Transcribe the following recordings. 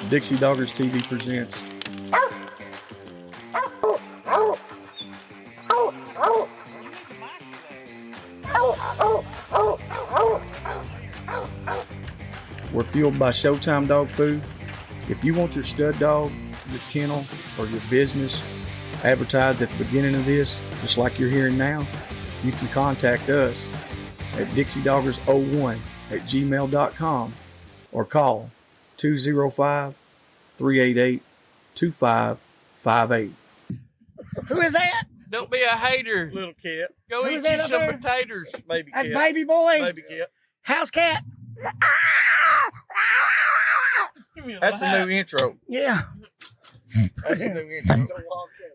Dixie Doggers TV presents. We're fueled by Showtime dog food. If you want your stud dog, your kennel, or your business advertised at the beginning of this, just like you're hearing now, you can contact us at dixiedoggers01@gmail.com or call 205-388-2558. Who is that? Don't be a hater. Little kid. Go Who eat is that you up some there? potatoes. Baby That's kid. baby boy. Baby kid. House cat. That's the new intro. Yeah. That's the new intro.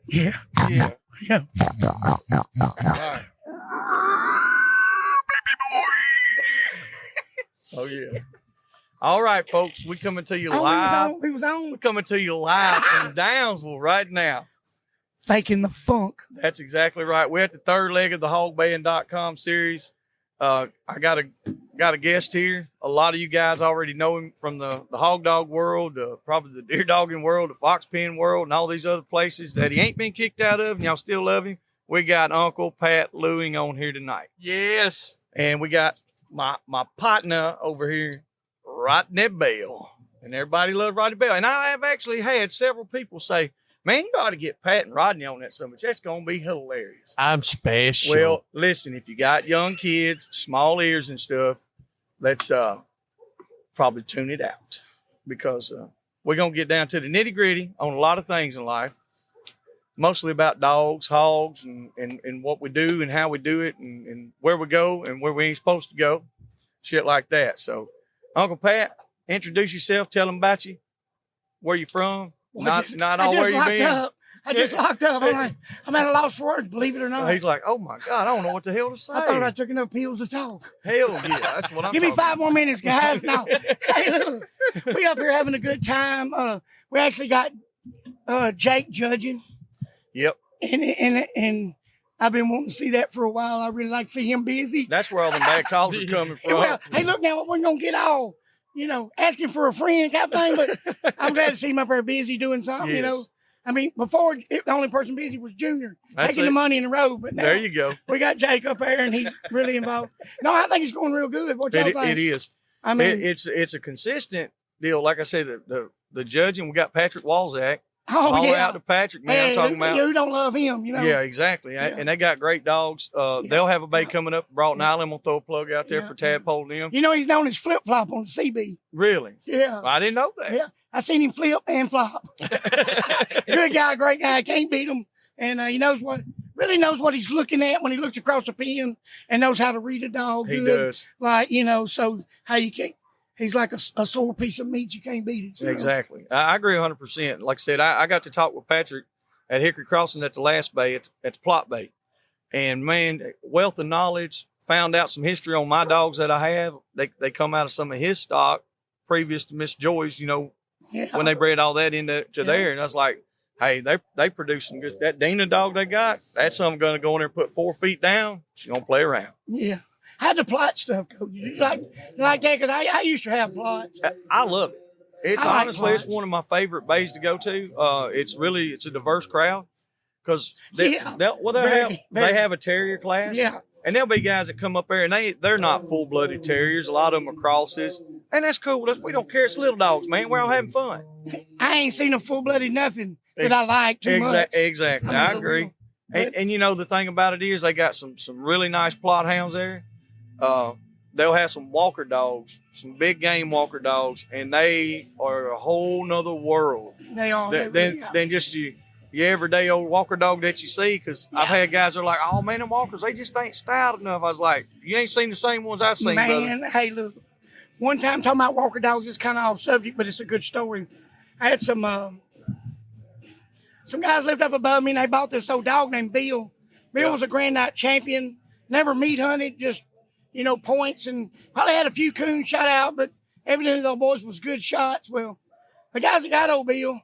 Yeah. Yeah. Yeah. All right. Oh yeah. All right, folks. We coming to you live. We was on. We're coming to you live from Downsville right now. Faking the funk. That's exactly right. We're at the third leg of the hogbaying.com series. I got a guest here. A lot of you guys already know him from the hog dog world, probably the deer dogging world, the fox pen world, and all these other places that he ain't been kicked out of, and y'all still love him. We got Uncle Pat Lewing on here tonight. Yes. And we got my partner over here, Rodney Bell. And everybody loves Rodney Bell. And I have actually had several people say, man, you got to get Pat and Rodney on that summit. That's going to be hilarious. I'm special. Well, listen, if you got young kids, small ears and stuff, let's probably tune it out because we're going to get down to the nitty gritty on a lot of things in life, mostly about dogs, hogs, and what we do and how we do it and where we go and where we ain't supposed to go, shit like that. So, Uncle Pat, introduce yourself, tell them about you, where you from. Well, Not all where you been. I just locked up. I'm at a loss for words, believe it or not. He's like, oh my God, I don't know what the hell to say. I thought I took enough pills to talk. Hell yeah, that's what I'm Give me talking 5 more minutes, guys. No. Hey, look, we up here having a good time. We actually got Jake judging. Yep. And I've been wanting to see that for a while. I really like to see him busy. That's where all the bad calls are coming from. Well, hey, look now, we're going to get all, asking for a friend kind of thing, but I'm glad to see him up there busy doing something, Yes. I mean, before, the only person busy was Junior, That's taking it. the money in the road, but now There you go. we got Jake up there, and he's really involved. No, I think he's going real good. What y'all think? It is. I mean, It's a consistent deal. Like I said, the judging, we got Patrick Walzak. oh, Holler yeah. out to Patrick, man. Hey, I'm talking about. you don't love him, Yeah, exactly. Yeah. And they got great dogs. They'll have a bay coming up. Broughton Yeah. Island. We'll throw a plug out there Yeah. for tadpole them. He's known as Flip Flop on the CB. Really? Yeah. I didn't know that. Yeah. I seen him flip and flop. Good guy, great guy. Can't beat him. And he really knows what he's looking at when he looks across the pen and knows how to read a dog He good. does. Like, so how you can't, he's like a sore piece of meat. You can't beat it. Exactly. I agree 100%. Like I said, I got to talk with Patrick at Hickory Crossing at the last bay, at the plot bay. And, man, wealth of knowledge, found out some history on my dogs that I have. They come out of some of his stock previous to Miss Joy's, Yeah. when they bred all that into there. And I was like, hey, they produce some good. That Dina dog they got, that's something going to go in there and put 4 feet down. She's going to play around. Yeah. How'd the plot stuff go? You like that? Because I used to have plots. I love it. It's I like honestly, it's plots. one of my favorite bays to go to. It's a diverse crowd because Very, they have a terrier class. Yeah. And there'll be guys that come up there and they're not full-blooded terriers. A lot of them are crosses. And that's cool. We don't care. It's little dogs, man. We're all having fun. I ain't seen a full-blooded nothing that I like too much. Exactly. I agree. And the thing about it is they got some really nice plot hounds there. They'll have some walker dogs, some big game walker dogs, and they are a whole nother world They are. than just your everyday old walker dog that you see. Because I've had guys that are like, oh, man, them walkers, they just ain't stout enough. I was like, you ain't seen the same ones I've seen, Man, brother. hey, look. One time talking about walker dogs, it's kind of off subject, but it's a good story. I had some guys lived up above me, and they bought this old dog named Bill. Bill was a Grand Night champion, never meat hunted, just, points, and probably had a few coons shot out, but evidently those boys was good shots. Well, the guys that got old Bill,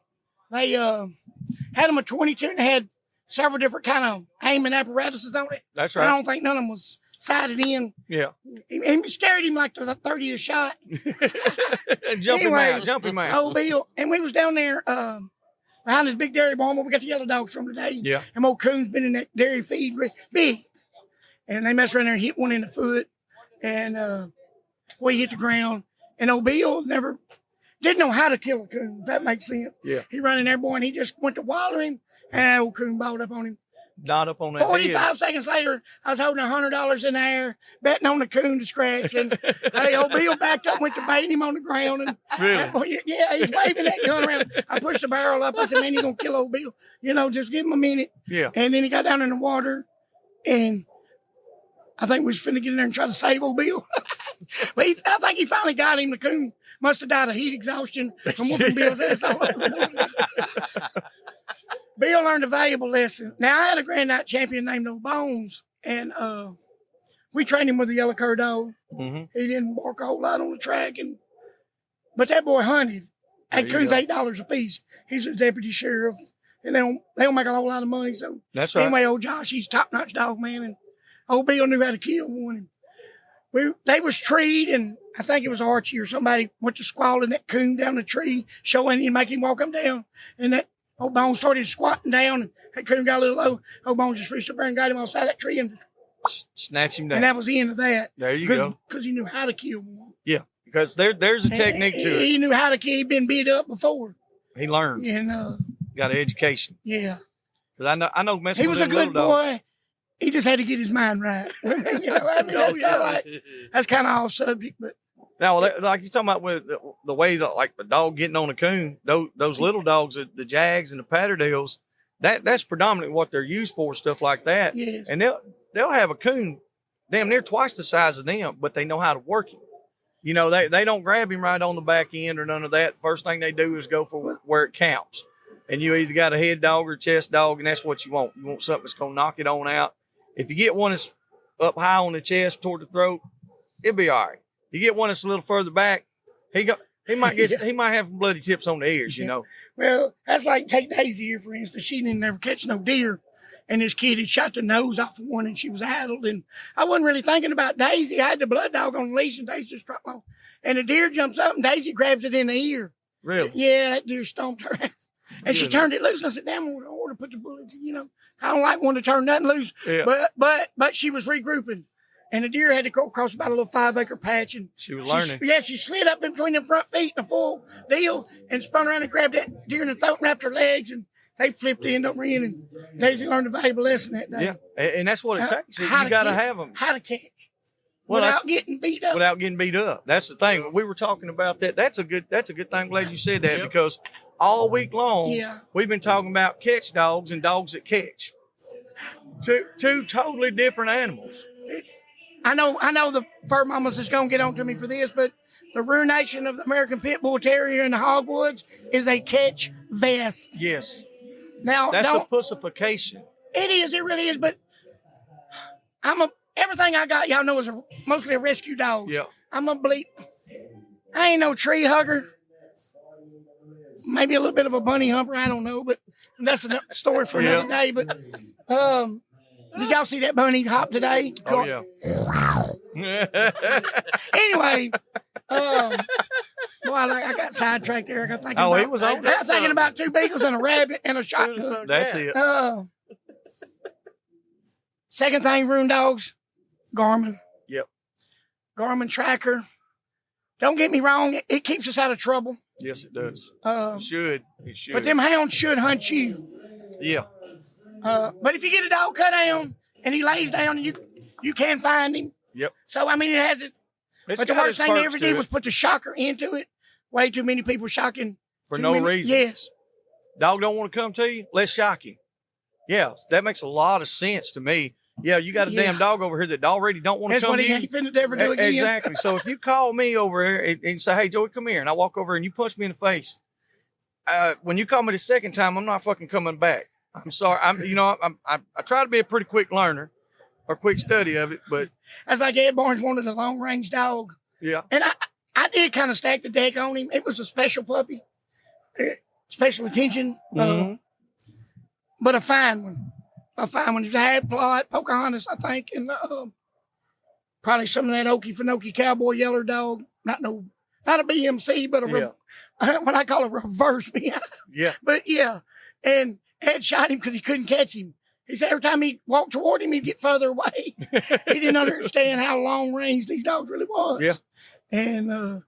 they had him a 22 and had several different kind of aiming apparatuses on it. That's I right. don't think none of them was sighted in. Yeah. He scared him like the 30th shot. Jump Anyway, him out. Old Bill. And we was down there behind this big dairy barn where we got the yellow dogs from today. Yeah. And old Coon's been in that dairy feed big. And they messed around there and hit one in the foot. And we hit the ground. And old Bill didn't know how to kill a coon, if that makes sense. Yeah. He run in there, boy, and he just went to wilder him. And old coon balled up on him. Not up on that 45 seconds later, I was holding $100 in the air, betting on the coon to scratch. And hey, old Bill backed up, went to baiting him on the ground. And Really? boy, yeah, he's waving that gun around. I pushed the barrel up. I said, man, you're going to kill old Bill. Just give him a minute. Yeah. And then he got down in the water, and I think we was finna get in there and try to save old Bill. But I think he finally got him. The coon must have died of heat exhaustion from whooping Bill's ass all over. Bill learned a valuable lesson. Now, I had a Grand Night champion named Old Bones, and we trained him with the yellow cur dog. Mm-hmm. He didn't bark a whole lot on the track, but that boy hunted. There That you coon's go. $8 a piece. He's a deputy sheriff, and they don't make a whole lot of money. So That's right. anyway, old Josh, he's a top-notch dog, man, and old Bill knew how to kill one. They was treed, and I think it was Archie or somebody went to squalling that coon down the tree, showing him, make him walk him down, and that old Bones started squatting down, and that coon got a little low. Old Bones just reached up there and got him on the side of that tree, and Snatch him down. that was the end of that. There you go. Because he knew how to kill one. Yeah. Because there's a technique to it. He knew how to kill. He'd been beat up before. He learned. And Got an education. yeah. Because I know messing He with was a them good little dogs. boy. He just had to get his mind right. That's kind of off subject, but Now, like you're talking about with the way that, like the dog getting on a coon, those little dogs, the Jags and the Patterdales, that's predominantly what they're used for, stuff like that. yeah. And they'll have a coon damn near twice the size of them, but they know how to work him. They don't grab him right on the back end or none of that. First thing they do is go for where it counts. And you either got a head dog or a chest dog, and that's what you want. You want something that's going to knock it on out. If you get one that's up high on the chest toward the throat, it'll be all right. You get one that's a little further back, he might he might have bloody tips on the ears, Well, that's like take Daisy here, for instance. She didn't never catch no deer. And this kid had shot the nose off of one, and she was addled. And I wasn't really thinking about Daisy. I had the blood dog on the leash, and Daisy just dropped off. And the deer jumps up, and Daisy grabs it in the ear. Really? Yeah, that deer stomped her out. And she turned it loose. And I said, damn, I want to put the bullets, I don't like one to turn nothing loose. Yeah. But she was regrouping. And the deer had to go across about a little 5-acre patch. And She was learning. she slid up in between them front feet in a full deal and spun around and grabbed that deer in the throat and wrapped her legs. And they flipped the end over in. And Daisy learned a valuable lesson that day. Yeah, and that's what it takes. You How to got to catch. have them. How to catch. Well, without getting beat up. Without getting beat up. That's the thing. We were talking about that. That's a good thing. I'm glad you said that because all week long, we've been talking about catch dogs and dogs that catch. Two totally different animals. I know the fur mamas is going to get on to me for this, but the ruination of the American Pit Bull Terrier in the hogwoods is a catch vest. Yes. Now, That's the pussification. It is. It really is. But everything I got, y'all know, is mostly a rescue dog. Yeah. I'm a bleep. I ain't no tree hugger. Maybe a little bit of a bunny humper. I don't know, but that's a story for another day. But did y'all see that bunny hop today? Oh, yeah. Anyway, boy, I got sidetracked there. I got thinking. He was on I was thinking about 2 beagles and a rabbit and a shotgun. That's it. Second thing, ruined dogs, Garmin. Yep. Garmin tracker. Don't get me wrong, it keeps us out of trouble. Yes, it does. It should. But them hounds should hunt you. Yeah. But if you get a dog cut down and he lays down and you can't find him. Yep. So, I mean, it has it. But the worst thing they ever did was put the shocker into it. Way too many people shocking. For no reason. Yes. Dog don't want to come to you? Let's shock him. Yeah, that makes a lot of sense to me. Yeah, you got a damn dog over here that already don't want to come to you. That's what he ain't finna ever do again. Exactly. So if you call me over here and say, hey, Joey, come here, and I walk over and you punch me in the face, when you call me the second time, I'm not fucking coming back. I'm sorry. I try to be a pretty quick learner or quick study of it, but. That's like Ed Barnes wanted a long-range dog. Yeah. And I did kind of stack the deck on him. It was a special puppy, special attention, but a fine one. He was a half plot, Pocahontas, I think. And probably some of that Okefenokee Cowboy Yeller dog. Not a BMC, but what I call a reverse BMC. Yeah. But yeah, and Ed shot him because he couldn't catch him. He said every time he walked toward him, he'd get further away. He didn't understand how long range these dogs really was. Yeah. And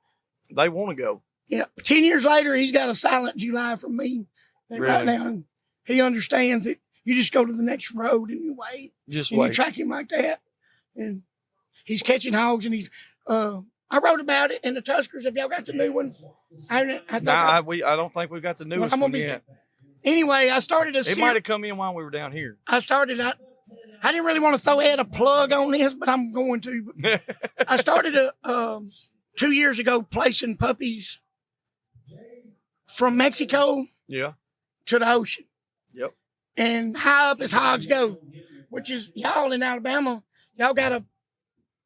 they want to go. Yeah. 10 years later, he's got a silent July from me. And Really? right now, he understands that you just go to the next road and you wait. Just and wait. you track him like that. And he's catching hogs, and he's I wrote about it in the Tuskers. Have y'all got the new one? I don't think we've got the newest one yet. Anyway, I started It might have come in while we were down here. I didn't really want to throw Ed a plug on this, but I'm going to. I started 2 years ago placing puppies from Mexico Yeah. to the ocean. Yep. And high up as hogs go, which is y'all in Alabama. Y'all got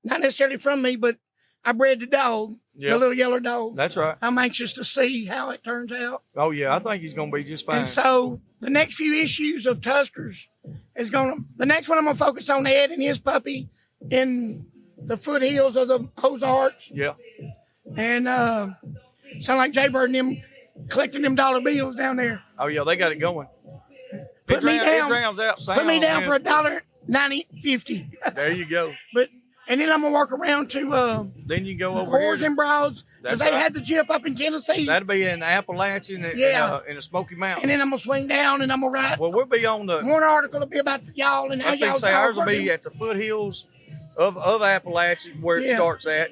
not necessarily from me, but I bred the dog, the little yellow dog. That's right. I'm anxious to see how it turns out. Oh, yeah. I think he's going to be just fine. And so the next few issues of Tuskers the next one I'm going to focus on Ed and his puppy in the foothills of the Ozarks. Yeah. And sound like Jaybird and them collecting them dollar bills down there. Oh, yeah. They got it going. Put me down for $1.50. There you go. And then I'm going to work around to then you go over Boars here. N Broads, because they right. had the jip up in Tennessee. That'll be in the Appalachian in the Smoky Mountains. And then I'm going to swing down and I'm going to write. Well, we'll be on the. One article will be about y'all and how I think y'all. ours will be at the foothills of Appalachia where it starts at.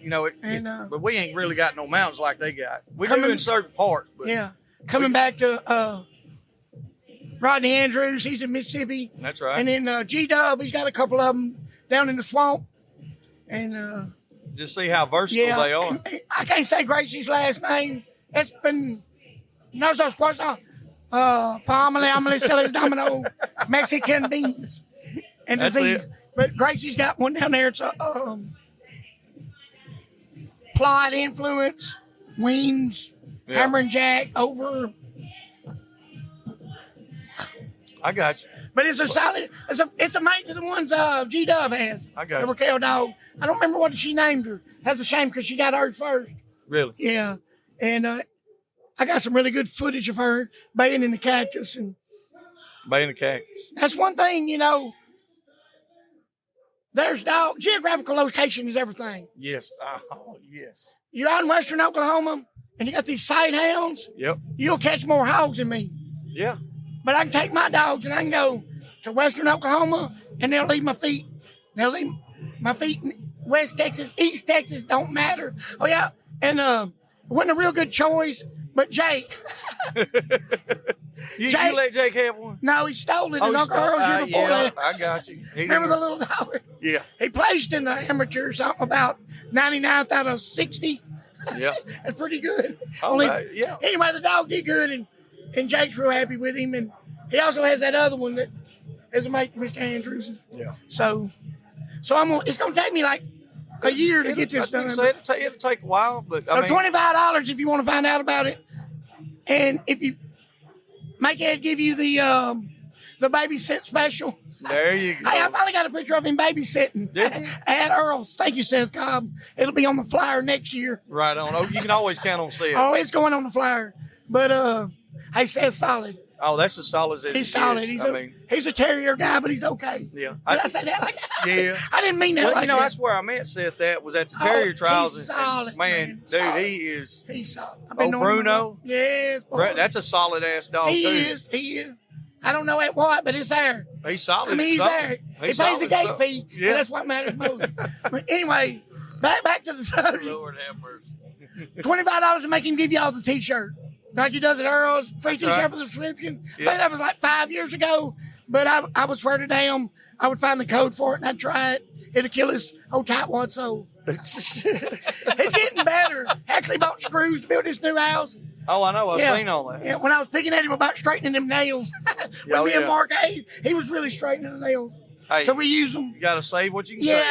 But we ain't really got no mountains like they got. We do in certain parts. But coming back to Rodney Andrews, he's in Mississippi. That's right. And then G-Dub, he's got a couple of them down in the swamp. And just see how versatile they are. And I can't say Gracie's last name. It's been family selling domino Mexican beans and That's disease. it. But Gracie's got one down there. It's a Plot Influence, Weems, Hammer and Jack over. I got you. But it's a solid. It's a mate to the ones G-Dub has. I got the you. Raquel dog. I don't remember what she named her. That's a shame because she got hers first. Really? Yeah, and I got some really good footage of her baying in the cactus, and baying the cactus. That's one thing, There's geographical location is everything. Yes. Oh, yes. You're out in western Oklahoma, and you got these sight hounds. Yep. You'll catch more hogs than me. Yeah. But I can take my dogs and I can go to western Oklahoma, and they'll leave my feet. They'll leave my feet in West Texas, East Texas, don't matter. Oh, yeah. And it wasn't a real good choice, but Jake. You let Jake have one? No, he stole it. His Uncle Earl's year before that. I got you. Remember the little dog? Yeah. He placed in the amateur something about 99th out of 60. Yeah. That's pretty good. Yeah. Anyway, the dog did good, and Jake's real happy with him. And he also has that other one that is a mate to Mr. Andrews. Yeah. So it's going to take me like a year to get this done. It'll take a while, but so $25 if you want to find out about it. And if you make Ed give you the babysit special. There you go. Hey, I finally got a picture of him babysitting at Earl's. Thank you, Seth Cobb. It'll be on the flyer next year. Right on. Oh, you can always count on Seth. Oh, it's going on the flyer. But hey, Seth's solid. Oh, that's as solid as he's solid. He's a terrier guy, but he's okay. Yeah. Did I say that like that? Yeah. I didn't mean that. Well, that's where I met Seth. That was at the terrier trials. He's solid, man, dude, solid. He's solid. Bruno. Yes, boy. That's a solid ass dog He too. is. I don't know at what, but it's there. He's solid. I mean, he's there. He pays the gate fee, yeah. and that's what matters most. But anyway, back to the subject. Lord have mercy. $25 to make him give you all the T-shirt. Like he does at Earl's, free T-shirt with a subscription. Yeah. I think that was like 5 years ago, but I would swear to damn, I would find the code for it and I'd try it. It'll kill his old tightwad soul. It's getting better. Actually bought screws to build this new house. Oh, I know. I've seen all that. Yeah, when I was picking at him about straightening them nails, when me and Marc, he was really straightening the nails. Hey, so we use them. You got to save what you can save.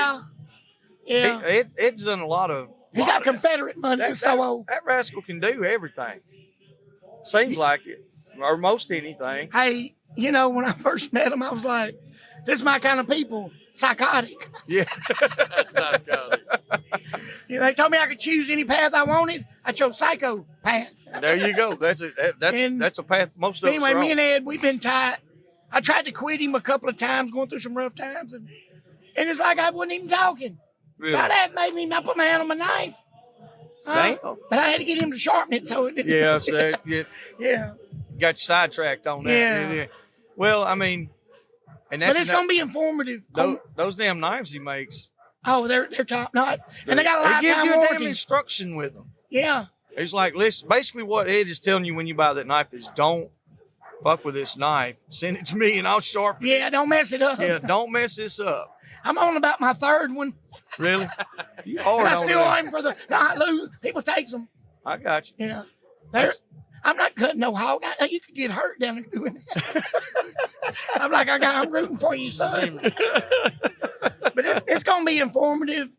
Yeah. Ed's done a lot of. He got Confederate money. He's so old. That rascal can do everything. Seems like it, or most anything. Hey, when I first met him, I was like, this is my kind of people. psychotic. Yeah. They told me I could choose any path I wanted. I chose psychopath. There you go. That's a path most of us Anyway, are me on. and Ed, we've been tight. I tried to quit him a couple of times, going through some rough times, and it's like I wasn't even talking. Really? That made me not put my hand on my knife. Damn. But I had to get him to sharpen it so it didn't. Yeah, so Yeah. got you sidetracked on that. Yeah. Well, I mean, and that's But it's going to be informative. those damn knives he makes. Oh, they're top notch. And they got a It gives lifetime you a damn warranty. instruction with them. Yeah. It's like, listen, basically what Ed is telling you when you buy that knife is don't fuck with this knife. Send it to me and I'll sharpen it. Yeah, don't mess it up. Yeah, don't mess this up. I'm on about my third one. Really? You And hard I on still that. aim for the not lose. People takes them. I got you. Yeah. I'm not cutting no hog. You could get hurt down there doing that. I'm rooting for you, son. But it's going to be informative.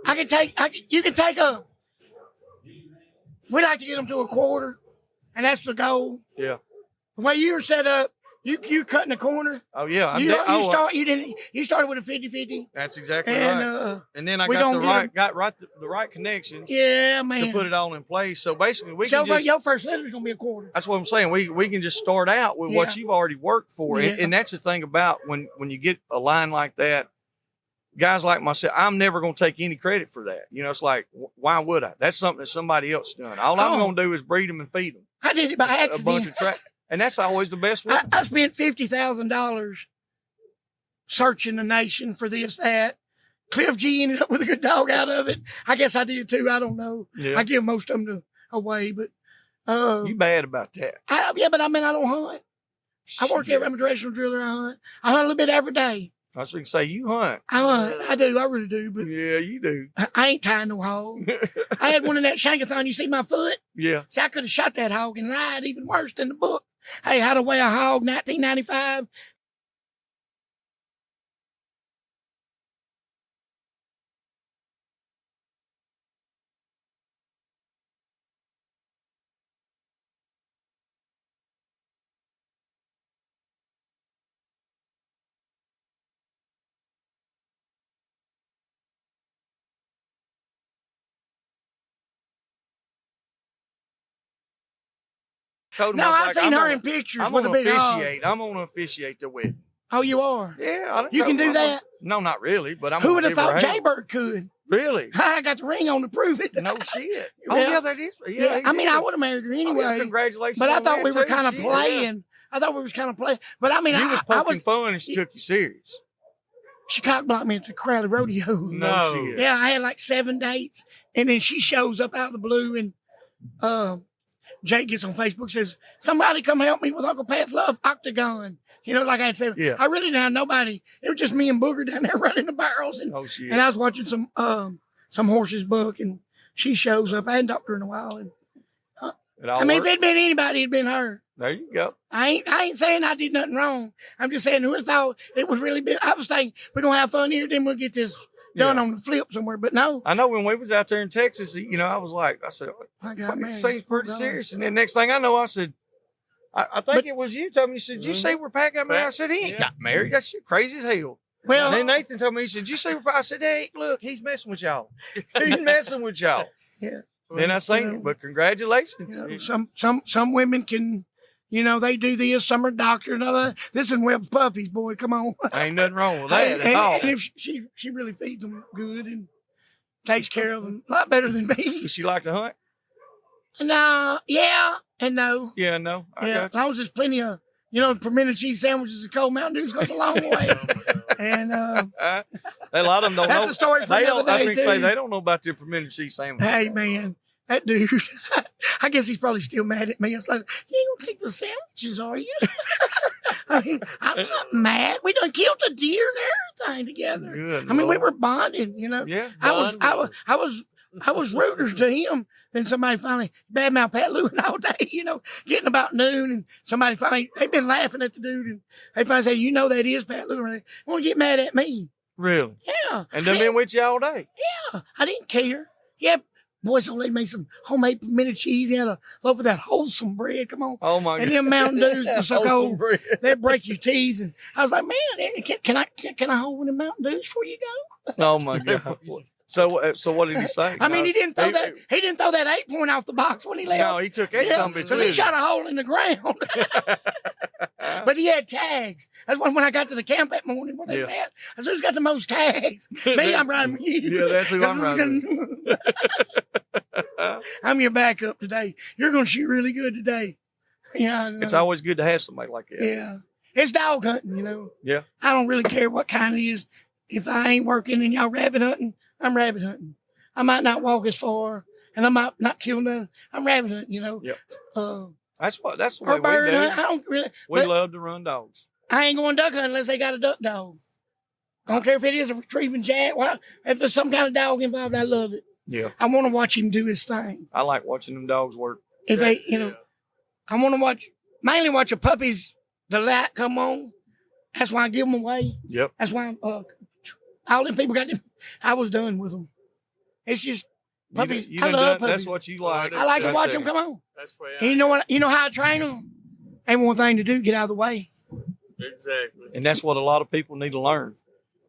You can take we like to get them to a quarter, and that's the goal. Yeah. The way you were set up, you cutting a corner. Oh yeah. You started with a 50-50. That's exactly And right. And then I we got gonna the right connections yeah, man. to put it all in place. So basically, we So can just. your first letter's gonna be a quarter. That's what I'm saying. We can just start out with what Yeah. you've already worked for, Yeah. and that's the thing about when you get a line like that. Guys like myself, I'm never going to take any credit for that. It's like, why would I? That's something that somebody else done. All I'm going to do is breed them and feed them. I did it by A accident. bunch of track, and that's always the best way. I spent $50,000 searching the nation for this, that. Cliff G ended up with a good dog out of it. I guess I did too. I don't know. Yeah. I give most of them away, but You bad about that? but I don't hunt. I work here. I'm a directional driller. I hunt a little bit every day. I was going to say you hunt. I hunt. I do. I really do. But Yeah, you do. I ain't tying no hog. I had one in that shankathon. You see my foot? Yeah. See, I could have shot that hog and lied even worse than the book. Hey, How to Weigh a Hog, 1995. Told him No, I was seen I'm her gonna- in pictures I'm with a gonna big hog. officiate. I'm going to officiate the wedding. Oh, you are? Yeah. You can do that? No, not really, but I'm Who gonna would have give her thought hell. Jaybird could? Really? I got the ring on to prove it. No shit. Oh, Yeah. yeah, that is. Yeah, he I mean, did. I would have married her Oh, yeah, anyway. congratulations. But I on thought that we were too. kind of Shit, playing. I thought we was kind of playing. But I mean, You was I poking fun and she took you serious. she cock blocked me at the Crowley Rodeo. No shit. Yeah, I had like 7 dates. And then she shows up out of the blue and Jake gets on Facebook, says, somebody come help me with Uncle Pat's Love Octagon. Like I had said, Yeah. I really didn't have nobody. It was just me and Booger down there running the barrels. And, Oh shit. and I was watching some horses buck, and she shows up. I hadn't talked to her in a while. And It all I mean, if worked. it'd been anybody, it'd been her. There you go. I ain't saying I did nothing wrong. I'm just saying who would have thought it was really been. I was thinking we're gonna have fun here, then we'll get this done Yeah. on the flip somewhere. But no, I know when we was out there in Texas, I was like, I said, I got it married. seems pretty Oh, God. serious. And then next thing I know, I said, I think But- it was you told me, you said, you say where Pat got married? I said, he ain't got married. That shit crazy as hell. Well, And then Nathan told me, he said, you say where I said, hey, look, he's messing with y'all. He's messing with y'all. Yeah. Then I seen it, but congratulations. Some women can, they do this. Some are doctors and all that. This is Webb's puppies, boy. Come on. Ain't nothing wrong with that and, at all. and if she really feeds them good and takes care of them a lot better than me. Does she like to hunt? No, yeah, and no. Yeah, no. I Yeah, got as long as there's plenty of, permitted cheese sandwiches and cold Mountain Dews goes a long way. And you. A lot of them don't that's know. a story for They another don't, I day, think say too. they don't know about your permitted cheese sandwich. Hey, man, that dude, I guess he's probably still mad at me. It's like, you ain't going to take the sandwiches, are you? I mean, I'm not mad. We done killed a deer and everything together. Good I mean, we Lord. were bonding, Yeah. I was rooters to him. Then somebody finally badmouthed Pat Lewing all day, getting about noon. And somebody finally, they've been laughing at the dude. And they finally said, that is Pat Lewing. They want to get mad at me. Really? Yeah. And they've been with you all day. Yeah. I didn't care. Yeah. Boys, they made some homemade pimento cheese. He had a love for that wholesome bread. Come on. Oh my And God. them Mountain Dews were so Wholesome cold. bread. They'd break your teeth. And I was like, man, can I hold one of the Mountain Dews before you go? Oh my God. So what did he say? I mean, he didn't throw that 8-point off the box when he left. No, he took that something because he shot a hole in the ground. But he had tags. That's when I got to the camp that morning. What they said, I said, who's got the most tags? Me, I'm riding with you. Yeah, that's who I'm riding with. I'm your backup today. You're going to shoot really good today. Yeah, it's always good to have somebody like that. Yeah. It's dog hunting, you know. Yeah. I don't really care what kind it is. If I ain't working and y'all rabbit hunting, I'm rabbit hunting. I might not walk as far and I might not kill none. I'm rabbit hunting, you know. Yep. That's the way we bird do. hunt. I don't really. We love to run dogs. I ain't going duck hunting unless they got a duck dog. I don't care if it is a retrieving jack. Well, if there's some kind of dog involved, I love it. Yeah. I want to watch him do his thing. I like watching them dogs work. If they, you know, I want to mainly watch the puppies, the light come on. That's why I give them away. Yep. That's why all them people got them. I was done with them. It's just puppies. I love puppies. That's what you like. I like to watch them come on. That's why. And you know what? You know how I train them? Ain't one thing to do. Get out of the way. Exactly. And that's what a lot of people need to learn.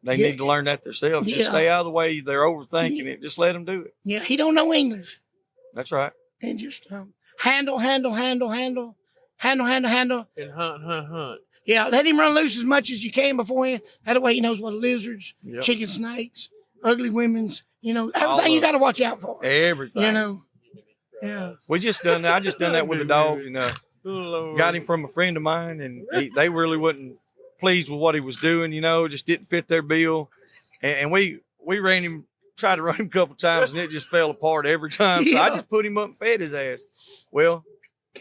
They need to learn that themselves. Just stay out of the way. They're overthinking it. Just let them do it. Yeah, he don't know English. That's right. And just handle. And hunt. Yeah, let him run loose as much as you can beforehand. That way he knows what lizards, chicken snakes, ugly women's, you know, everything you got to watch out for. Everything. You know. Yeah. We just done that. I just done that with the dog. You know, got him from a friend of mine, and they really wasn't pleased with what he was doing. You know, just didn't fit their bill, and we ran him, tried to run him a couple times, and it just fell apart every time. So I just put him up and fed his ass. Well,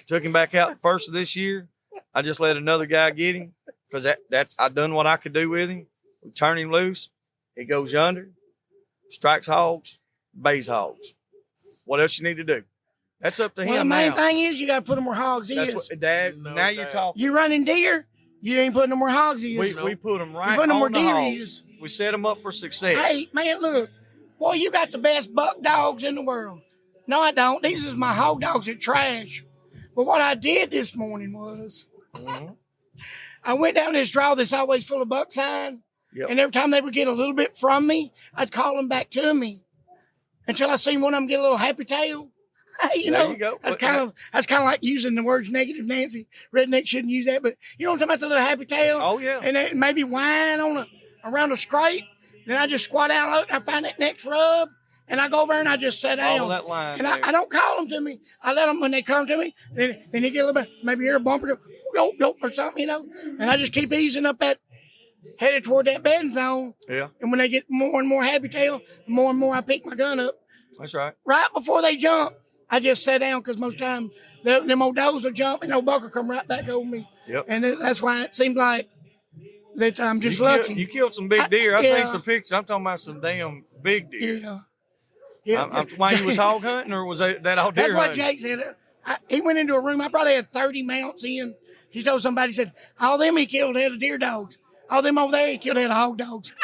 took him back out the first of this year. I just let another guy get him because that's I done what I could do with him. We turn him loose. He goes yonder, strikes hogs, bays hogs. What else you need to do? That's up to him. Well, the main now. thing is you got to put them where hogs That's is. what, Dad. No now you're doubt. talking. You running deer, you ain't putting them where hogs is. We put them right putting them on where the deer hogs. is. We set them up for success. Hey, man, look. Boy, you got the best buck dogs in the world. No, I don't. These is my hog dogs that trash. But what I did this morning was I went down this draw that's always full of buck sign. Yep. And every time they would get a little bit from me, I'd call them back to me until I seen one of them get a little happy tail. You There know, you go. that's kind of like using the words negative Nancy. Redneck shouldn't use that, but you know what I'm talking about, the little happy tail? Oh, yeah. And then maybe whine around a scrape. Then I just squat down, look, and I find that next rub, and I go over and I just sit down. Follow that line. And I don't call them to me. I let them when they come to me. Then they get a little bit, maybe hear a bumper, go, or something, you know. And I just keep easing up that, headed toward that bedding zone. Yeah. And when they get more and more happy tail, the more and more I pick my gun up. That's right. Right before they jump, I just sit down because most time them old does will jump and old buck will come right back over me. Yep. And that's why it seemed like that I'm just you lucky. You killed some big deer. I yeah. seen some pictures. I'm talking about some damn big deer. Yeah. Yeah. Why you was hog hunting or was that all deer That's what hunting? Jake said. He went into a room. I probably had 30 mounts in. He told somebody, he said, all them he killed had a deer dogs. All them over there he killed had hog dogs.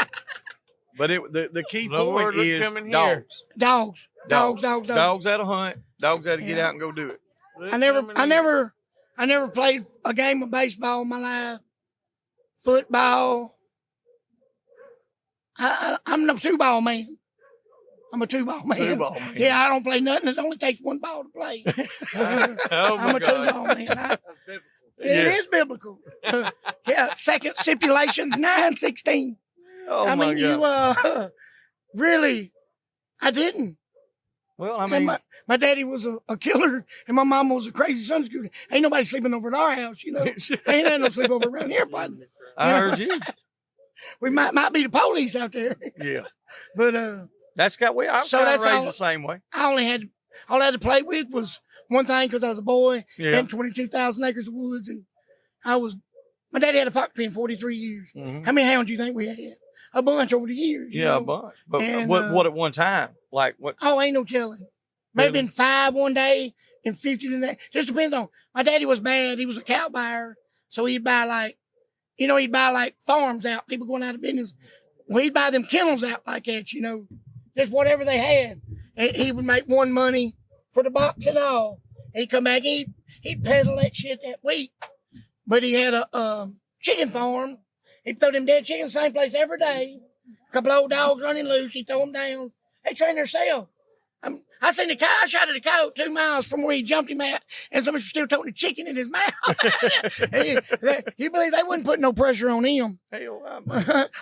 But the key Lord, point look is coming here. Dogs. Dogs. Dogs that'll hunt. Dogs that'll get Yeah. out and go do it. I never played a game of baseball in my life. Football. I'm a two-ball man. I'm a two-ball man. Two-ball man. Yeah, I don't play nothing. It only takes one ball to play. Oh my I'm a God. two-ball man. That's biblical. It is biblical. Yeah, second stipulations 9:16. Oh I my mean, God. really, I didn't. Well, I And mean, my daddy was a killer, and my mom was a crazy Sunday school. Ain't nobody sleeping over at our house, you know. Ain't had no sleepover around here, but I heard you. we might be the police out there. Yeah. But That's got we. I'm So kind of that's raised all- the same way. all I had to play with was one thing because I was a boy Yeah. and 22,000 acres of woods, and my daddy had a fox pen 43 years. Mhm. How many hounds do you think we had? A bunch over the years. you Yeah, a know? bunch. But And, what at one time? Like what? Oh, ain't no telling. Maybe been 5 one day and 50 the next. Just depends on. My daddy was bad. He was a cow buyer. So he'd buy like farms out, people going out of business. Well, he'd buy them kennels out like that, you know. just whatever they had. And he would make one money for the box and all. He'd come back, he'd peddle that shit that week. But he had a chicken farm. He'd throw them dead chickens same place every day. A couple old dogs running loose. He'd throw them down. They train themselves. I seen the cow. I shot at a coyote 2 miles from where he jumped him at, and somebody was still toting a chicken in his mouth. You believe they wouldn't put no pressure on him? Hell,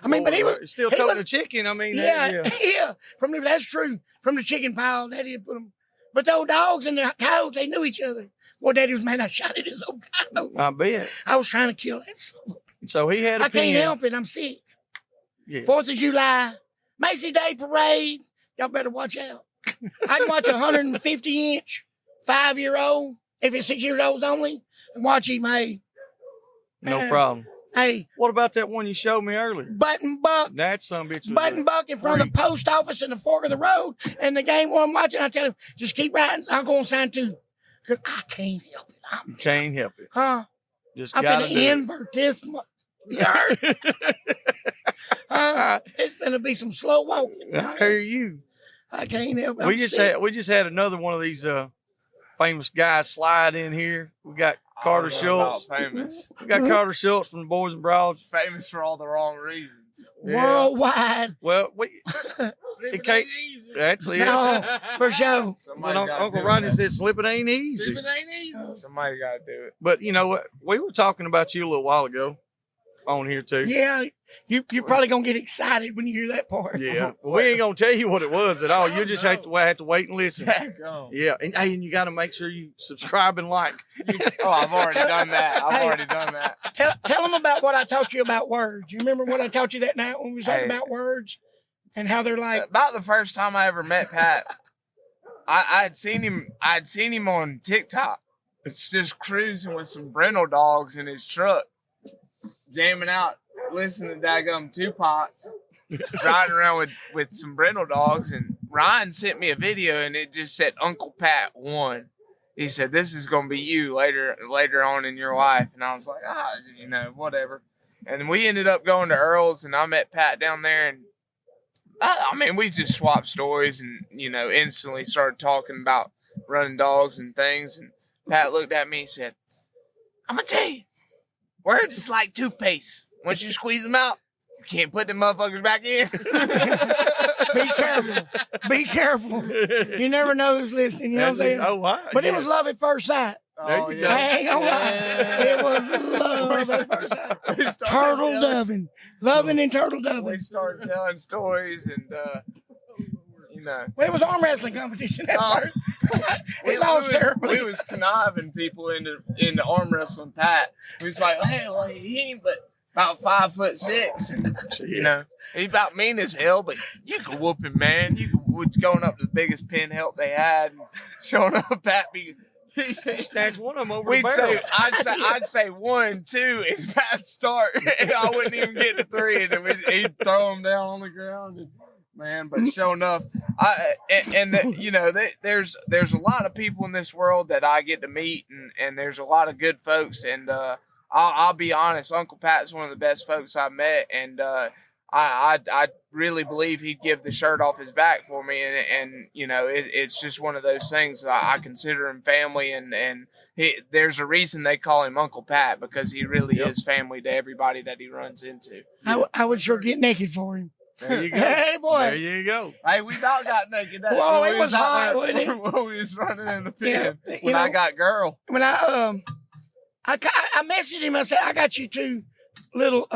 I mean, but he was still toting the chicken. I mean, yeah. That's true. From the chicken pile, Daddy had put them. But those dogs and the coyotes, they knew each other. Well, Daddy was mad I shot at his old coyote. I bet. I was trying to kill that son. So he had a I can't help it. I'm sick. Yeah. 4th of July, Macy Day Parade. Y'all better watch out. I can watch a 150-inch 5-year-old, if it's 6 years old only, and watch him, hey. No problem. Hey. What about that one you showed me earlier? Button buck. That son of a bitch was Button buck in front of the post office in the fork of the road. And the game where I'm watching, I tell him, just keep riding. I'm going to sign 2. Because I can't help it. You can't help it. Huh? Just I'm gotta finna invert this. You heard? It's finna be some slow walking. I hear you. I can't help it. We just had another one of these famous guys slide in here. We got Carter Shultz. Famous. We got Carter Shultz from the Boars N Broads. Famous for all the wrong reasons. Yeah. Worldwide. Well, it can't. That's it. No, for sure. Uncle Ronnie said slipping ain't easy. Slipping ain't easy. Somebody got to do it. But you know what? We were talking about you a little while ago on here too. Yeah, you're probably gonna get excited when you hear that part. Yeah, well, we ain't gonna tell you what it was at all. You just have to wait and listen. Yeah, and you got to make sure you subscribe and like. Oh, I've already done that. I've already done that. Tell them about what I taught you about words. You remember what I taught you that night when we was talking about words and how they're like. About the first time I ever met Pat, I'd seen him on TikTok. It's just cruising with some Brindle dogs in his truck, jamming out, listening to daggum Tupac, riding around with some Brindle dogs. And Ryan sent me a video, and it just said Uncle Pat 1. He said, "This is gonna be you later on in your life." And I was like, whatever. And we ended up going to Earl's, and I met Pat down there, and I mean, we just swapped stories, and instantly started talking about running dogs and things. And Pat looked at me and said, "I'm gonna tell you, words is like toothpaste. Once you squeeze them out, you can't put them motherfuckers back in." Be careful. Be careful. You never know who's listening. You know what I'm saying? Oh, wow. But it was love at first sight. There you go. I ain't gonna lie. It was love at first sight. Turtle doving. Loving and turtle We doving. started telling stories, and Well, it was arm wrestling competition at first. We lost terribly. We was conniving people into arm wrestling Pat. We was like, "Hey, well, he ain't but about 5'6". And, he about mean as hell, but you could whoop him, man. We're going up to the biggest pin help they had, and showing up Pat. Snatch one of them over We'd the barrel. I'd say 1, 2, and Pat start, and I wouldn't even get to 3, and then he'd throw him down on the ground. And, man, but sure enough, there's a lot of people in this world that I get to meet, and there's a lot of good folks, and I'll be honest, Uncle Pat's one of the best folks I've met, and I really believe he'd give the shirt off his back for me, and it's just one of those things. I consider him family, and there's a reason they call him Uncle Pat, because he really is family to everybody that he runs into. I would sure get naked for him. There you go. Hey, boy. There you go. Hey, we about got naked. Whoa, when it we was out hot, there- wasn't it? When we was running in the pen. Yeah, When I got girl. When I messaged him, I said, "I got you 2 little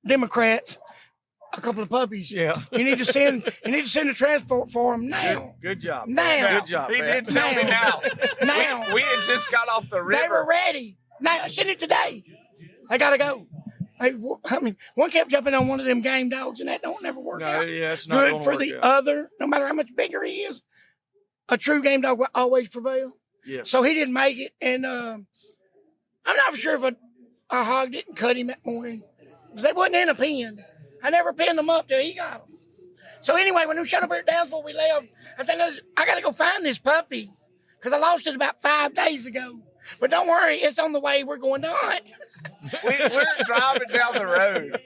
Democrats, a couple of puppies. Yeah. You need to send the transport for them now. Good job. Now. Good job. He Pat. did tell me now. Now. We had just got off the river. They were ready. Now, send it today. I gotta go." One kept jumping on one of them game dogs, and that don't never work No, out. yeah, it's not Good gonna for work the out. other, no matter how much bigger he is. A true game dog will always prevail. Yes. So he didn't make it, and I'm not sure if a hog didn't cut him that morning, because they wasn't in a pen. I never pinned them up till he got them. So anyway, when we shut up here at Downsville, we left. I said, "I got to go find this puppy," because I lost it about 5 days ago. But don't worry, it's on the way. We're going to hunt. We're driving down the road.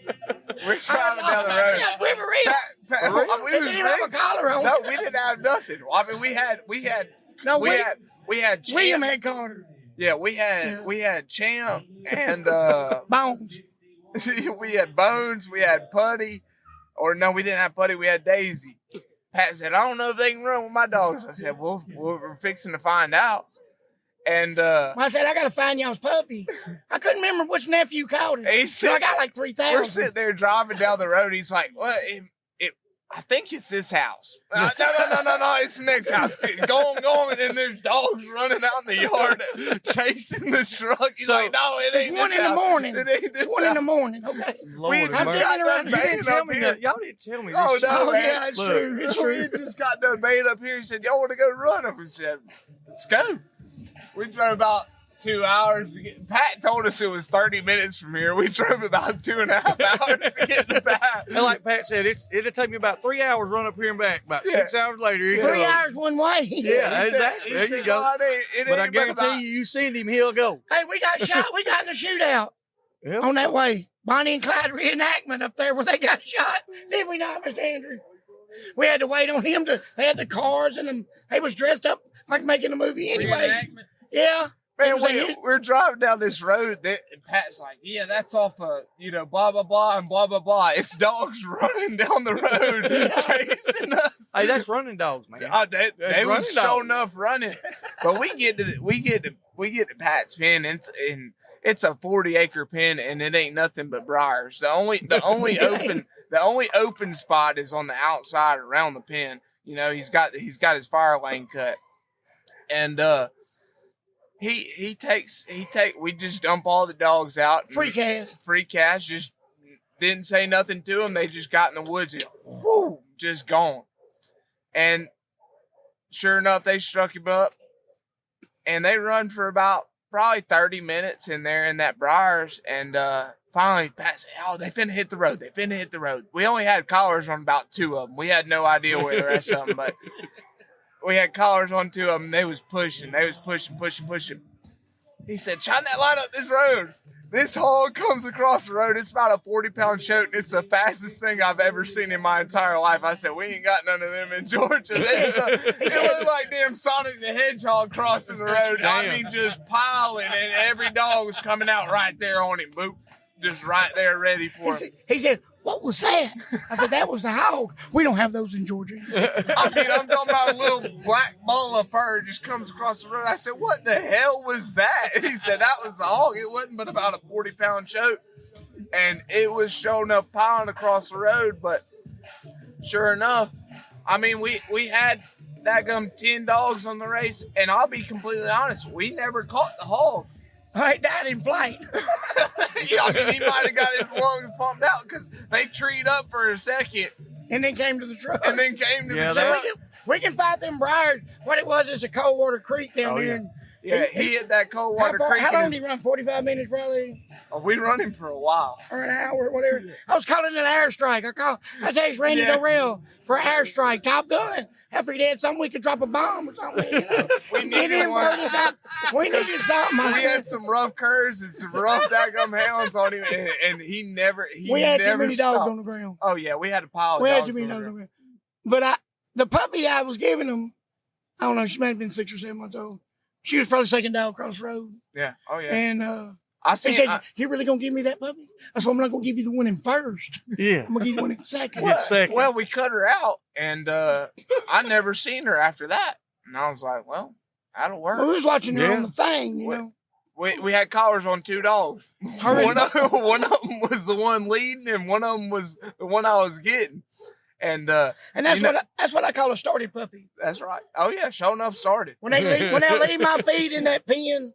We're driving down the road. Yeah, we were real. We They didn't have a collar on. No, we didn't have nothing. I mean, we had William Champ. had Carter. Yeah, we had Champ and Bones. we had Bones, we had Putty, or no, we didn't have Putty, we had Daisy. Pat said, I don't know if they can run with my dogs. I said, well, we're fixing to find out. And I said, I got to find y'all's puppy. I couldn't remember which nephew called it. So I got like 3,000. We're sitting there driving down the road. He's like, well, I think it's this house. No, it's the next house. Go on. And there's dogs running out in the yard chasing the truck. He's like, no, it ain't It's 1 this in the house. morning. It ain't this It's 1 in the house. morning, okay? Lord, We have just mercy. got done You didn't baying tell up me here. that. Y'all didn't tell me this. Oh, shit. no, Oh, man. yeah, it's Look. true. It's true. We just got done baying up here. He said, y'all want to go run? And we said, let's go. We drove about 2 hours to get. Pat told us it was 30 minutes from here. We drove about 2.5 hours to get to Pat. And like Pat said, it'll take me about 3 hours run up here and back. About 6 hours later, here 3 goes. hours one way. Yeah, He said- exactly. he There said, you go. "Well, it But I ain't but about-" guarantee you send him, he'll go. Hey, we got shot. We got in a shootout Yeah. on that way. Bonnie and Clyde reenactment up there where they got shot. Did we not, Mr. Andrew? We had to wait on him they had the cars and them. They was dressed up like making a movie anyway. Yeah. Man, It was a- we're driving down this road that and Pat's like, yeah, that's off of, blah, blah, blah, and blah, blah, blah. It's dogs running down the road chasing us. Hey, that's running dogs, man. They was running sure dogs. enough running. But we get to Pat's pen, and it's a 40-acre pen, and it ain't nothing but briars. The only open spot is on the outside around the pen. He's got his fire lane cut. And we just dump all the dogs out. Free cash. Just didn't say nothing to them. They just got in the woods and just gone. And sure enough, they struck him up, and they run for about probably 30 minutes in there in that briars. And finally, Pat said, "Oh, they finna hit the road. We only had collars on about 2 of them. We had no idea where the rest of them, but we had collars on 2 of them. They was pushing. He said, shine that light up this road. This hog comes across the road. It's about a 40-pound shoat, and it's the fastest thing I've ever seen in my entire life. I said, we ain't got none of them in Georgia. It looked like damn Sonic the Hedgehog crossing the road. I mean, just piling, and every dog was coming out right there on him. Boop. Just right there ready for him. He said, what was that? I said, that was the hog. We don't have those in Georgia. He said, I'm talking about a little black ball of fur just comes across the road. I said, what the hell was that? He said, that was a hog. It wasn't but about a 40-pound shoat. And it was sure enough piling across the road. But sure enough, I mean, we had daggum 10 dogs on the race. And I'll be completely honest, we never caught the hog. I died in flight. Yeah, I mean, he might have got his lungs pumped out because they treed up for a second And then came to the truck. and then came to Yeah, the So truck. we can fight them briars. What it was is a cold water creek down there. And Yeah, he hit that cold water creek. How long did he run? 45 minutes probably? We run him for a while. Or an hour, whatever. I was calling it an airstrike. I text Randy Yeah. Dorrell for an airstrike. Top Gun. After he had something, we could drop a bomb or something. We Get needed him one. burning up. We needed something. We had some rough curves and some rough daggum hounds on him, and he never We had too never many dogs stopped. on the ground. Oh yeah, we had a pile of We had dogs too many on dogs the on the ground. ground. But the puppy I was giving him, I don't know, she may have been 6 or 7 months old. She was probably second dog across the road. Yeah, oh yeah. And I he seen. said, you really going to give me that puppy? I said, I'm not going to give you the one in first. Yeah. I'm going to give you one in second. Get second. well, we cut her out, and I never seen her after that. And I was like, well, that'll work. Well, we was watching her Yeah. on the thing, you What? know. We had collars on 2 dogs. Hurry. One of them was the one leading, and one of them was the one I was getting. And And that's You know- that's what I call a started puppy. that's right. Oh yeah, sure enough started. When they leave my feet in that pen,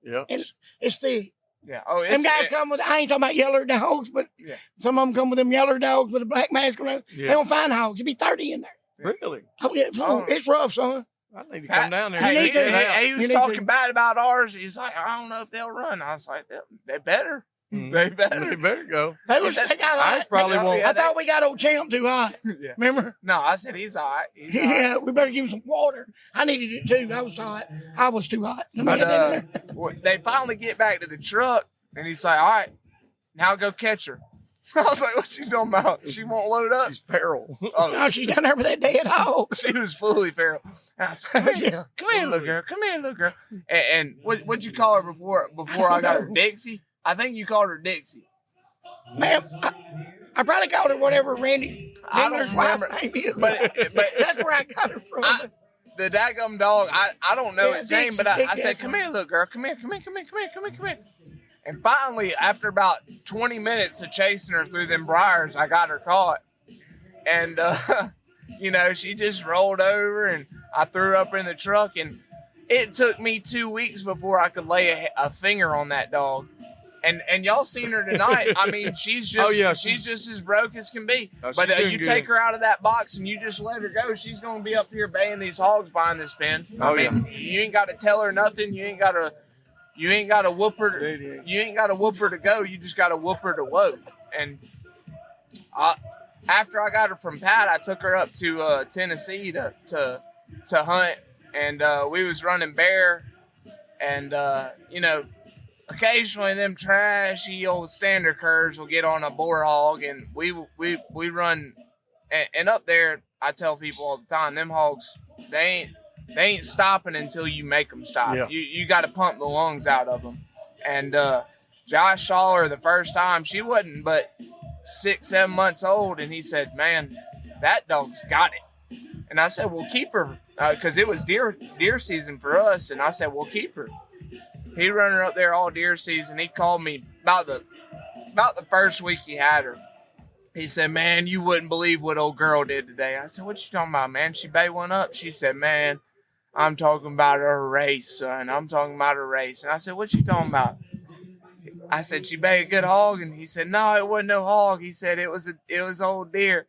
Yep. and it's thick. Yeah. Oh, Them guys come with, I ain't talking about yeller dogs, but Yeah. some of them come with them yeller dogs with a black mask around. They Yeah. don't find hogs. It'd be 30 in there. Really? Oh, yeah, Oh. it's rough, son. I need to Pat- come down there. You and need check to- it out. He You was need talking to. bad about ours. He's like, I don't know if they'll run. I was like, they better. They better. They better go. They got I hot. probably won't. I thought we got old Champ too hot. Yeah. Remember? No, I said he's all right. He's all right. Yeah, we better give him some water. I needed it too. I was hot. I was too hot. But they finally get back to the truck, and he's like, all right, now go catch her. I was like, what you talking about? She won't load up? She's feral. Oh, No, she's down there with that dead hog. she was fully feral. And I was like, come here, Yeah. come here, little girl. Come here, little girl. And what'd you call her before I got her? Dixie? I think you called her Dixie. Man, I probably called her whatever Randy I don't Dingler's wife remember. name is. But That's where I got her from. the daggum dog, I don't know Yeah, its name, but Dixie, I said, come here, little girl. Come here, come here, come here, come here, come here, come here. And finally, after about 20 minutes of chasing her through them briars, I got her caught. And, you know, she just rolled over and I threw her up in the truck. And it took me 2 weeks before I could lay a finger on that dog. And y'all seen her tonight. I mean, she's just she's just as broke as can be. Oh, but she's you doing take good. her out of that box and you just let her go, she's gonna be up here baying these hogs behind this pen. Oh, I mean, you ain't got to tell her nothing. You ain't got to whoop her. You ain't got to whoop her to go. You just got to whoop her to load. And after I got her from Pat, I took her up to Tennessee to hunt, and we was running bear, and you know. Occasionally, them trashy old standard curves will get on a boar hog, and we run. And up there, I tell people all the time, them hogs, they ain't stopping until you make them stop. Yeah. You got to pump the lungs out of them. And Josh saw her the first time. She wasn't but 6-7 months old, and he said, "Man, that dog's got it." And I said, "Well, keep her," because it was deer season for us. And I said, "Well, keep her." He run her up there all deer season. He called me about the first week he had her. He said, "Man, you wouldn't believe what old girl did today." I said, "What you talking about, man?" She bay one up. She said, "Man, I'm talking about a race, son. I'm talking about a race." And I said, "What you talking about?" I said, "She bay a good hog." And he said, "No, it wasn't no hog." He said, it was old deer.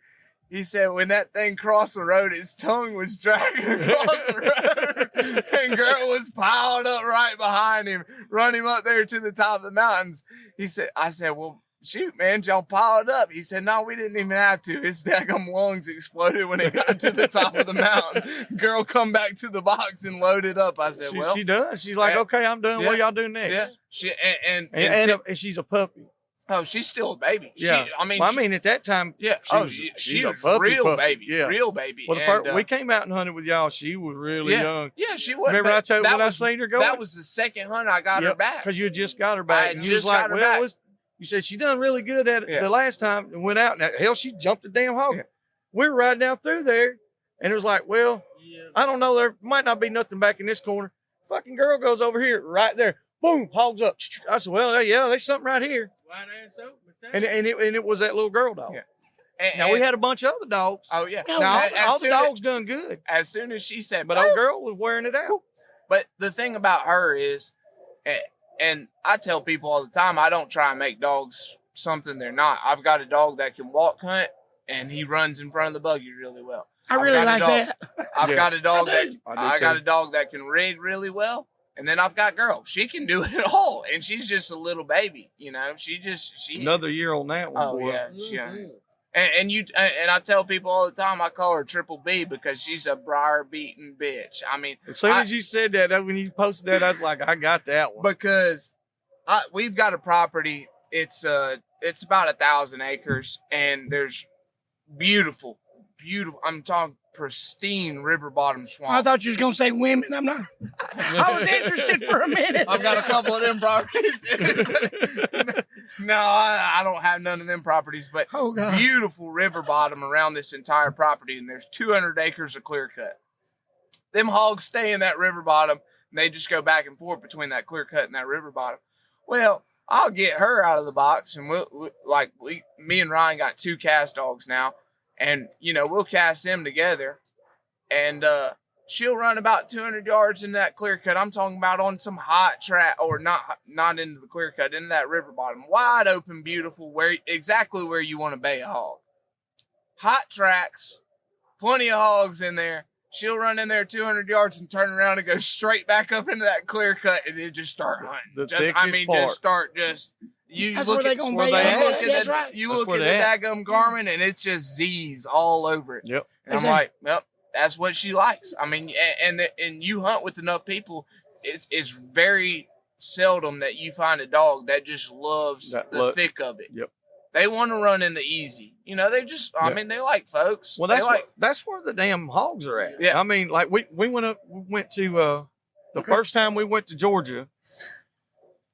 He said, when that thing crossed the road, his tongue was dragging across the road, and girl was piled up right behind him, run him up there to the top of the mountains. I said, "Well, shoot, man, y'all piled up." He said, "No, we didn't even have to. His daggum lungs exploded when it got to the top of the mountain." Girl come back to the box and loaded up. I said, She does. She's like, "Okay, I'm done. Yeah. What y'all do next?" Yeah. She And she's a puppy. oh, she's still a baby. Yeah. I mean, at that time, yeah. she's a a puppy, real baby. Yeah. Real baby. Well, And, we came out and hunted with y'all. She was really young. Yeah, she was. Remember I told you when I seen her go? That was the second hunt I got her back. Because you had just got her I back. had And you was just like, got her "Well, back." you said she done really good at it Yeah. the last time and went out. Now, hell, she jumped the damn hog. Yeah. We were riding down through there, and it was like, well, I don't know. There might not be nothing back in this corner. Fucking girl goes over here, right there. Boom, hogs up. I said, well, yeah, there's something right here. And it was that little girl dog. Yeah. Now, we had a bunch of other dogs. Oh yeah. Now, As all the soon as- dogs done good. As soon as she said, But old girl was wearing it out. But the thing about her is, and I tell people all the time, I don't try and make dogs something they're not. I've got a dog that can walk hunt, and he runs in front of the buggy really well. I really I've got a like dog- that. I've got a dog I that do. I do got too. a dog that can rig really well, and then I've got girl. She can do it all, and she's just a little baby. You know, she Another year on that one, Oh boy. yeah. And I tell people all the time I call her Triple B because she's a briar beating bitch. I mean, As soon as you said that, when you posted that, I was like, I got that one. because we've got a property. It's about 1,000 acres, and there's beautiful. I'm talking pristine river bottom swamp. I thought you was gonna say women. I'm not. I was interested for a minute. I've got a couple of them properties. No, I don't have none of them properties, but Oh God. beautiful river bottom around this entire property, and there's 200 acres of clear cut. Them hogs stay in that river bottom, and they just go back and forth between that clear cut and that river bottom. Well, I'll get her out of the box, and me and Ryan got 2 cast dogs now, and we'll cast them together, and she'll run about 200 yards in that clear cut. I'm talking about on some hot track, or not into the clear cut, into that river bottom, wide open, beautiful, exactly where you want to bay a hog. Hot tracks, plenty of hogs in there. She'll run in there 200 yards and turn around and go straight back up into that clear cut, and then just start hunting. The thickest part. You That's look where they at gonna where be. they Yeah, at. that's right. you That's look where at they the daggum garment, and it's just Z's all over it. Yep. And I'm like, yep, that's what she likes. I mean, and you hunt with enough people, it's very seldom that you find a dog that just loves the thick of it. Yep. They want to run in the easy. You know, they just, I mean, they like folks. Well, that's where the damn hogs are at. Yeah. I mean, like we went to the first time we went to Georgia,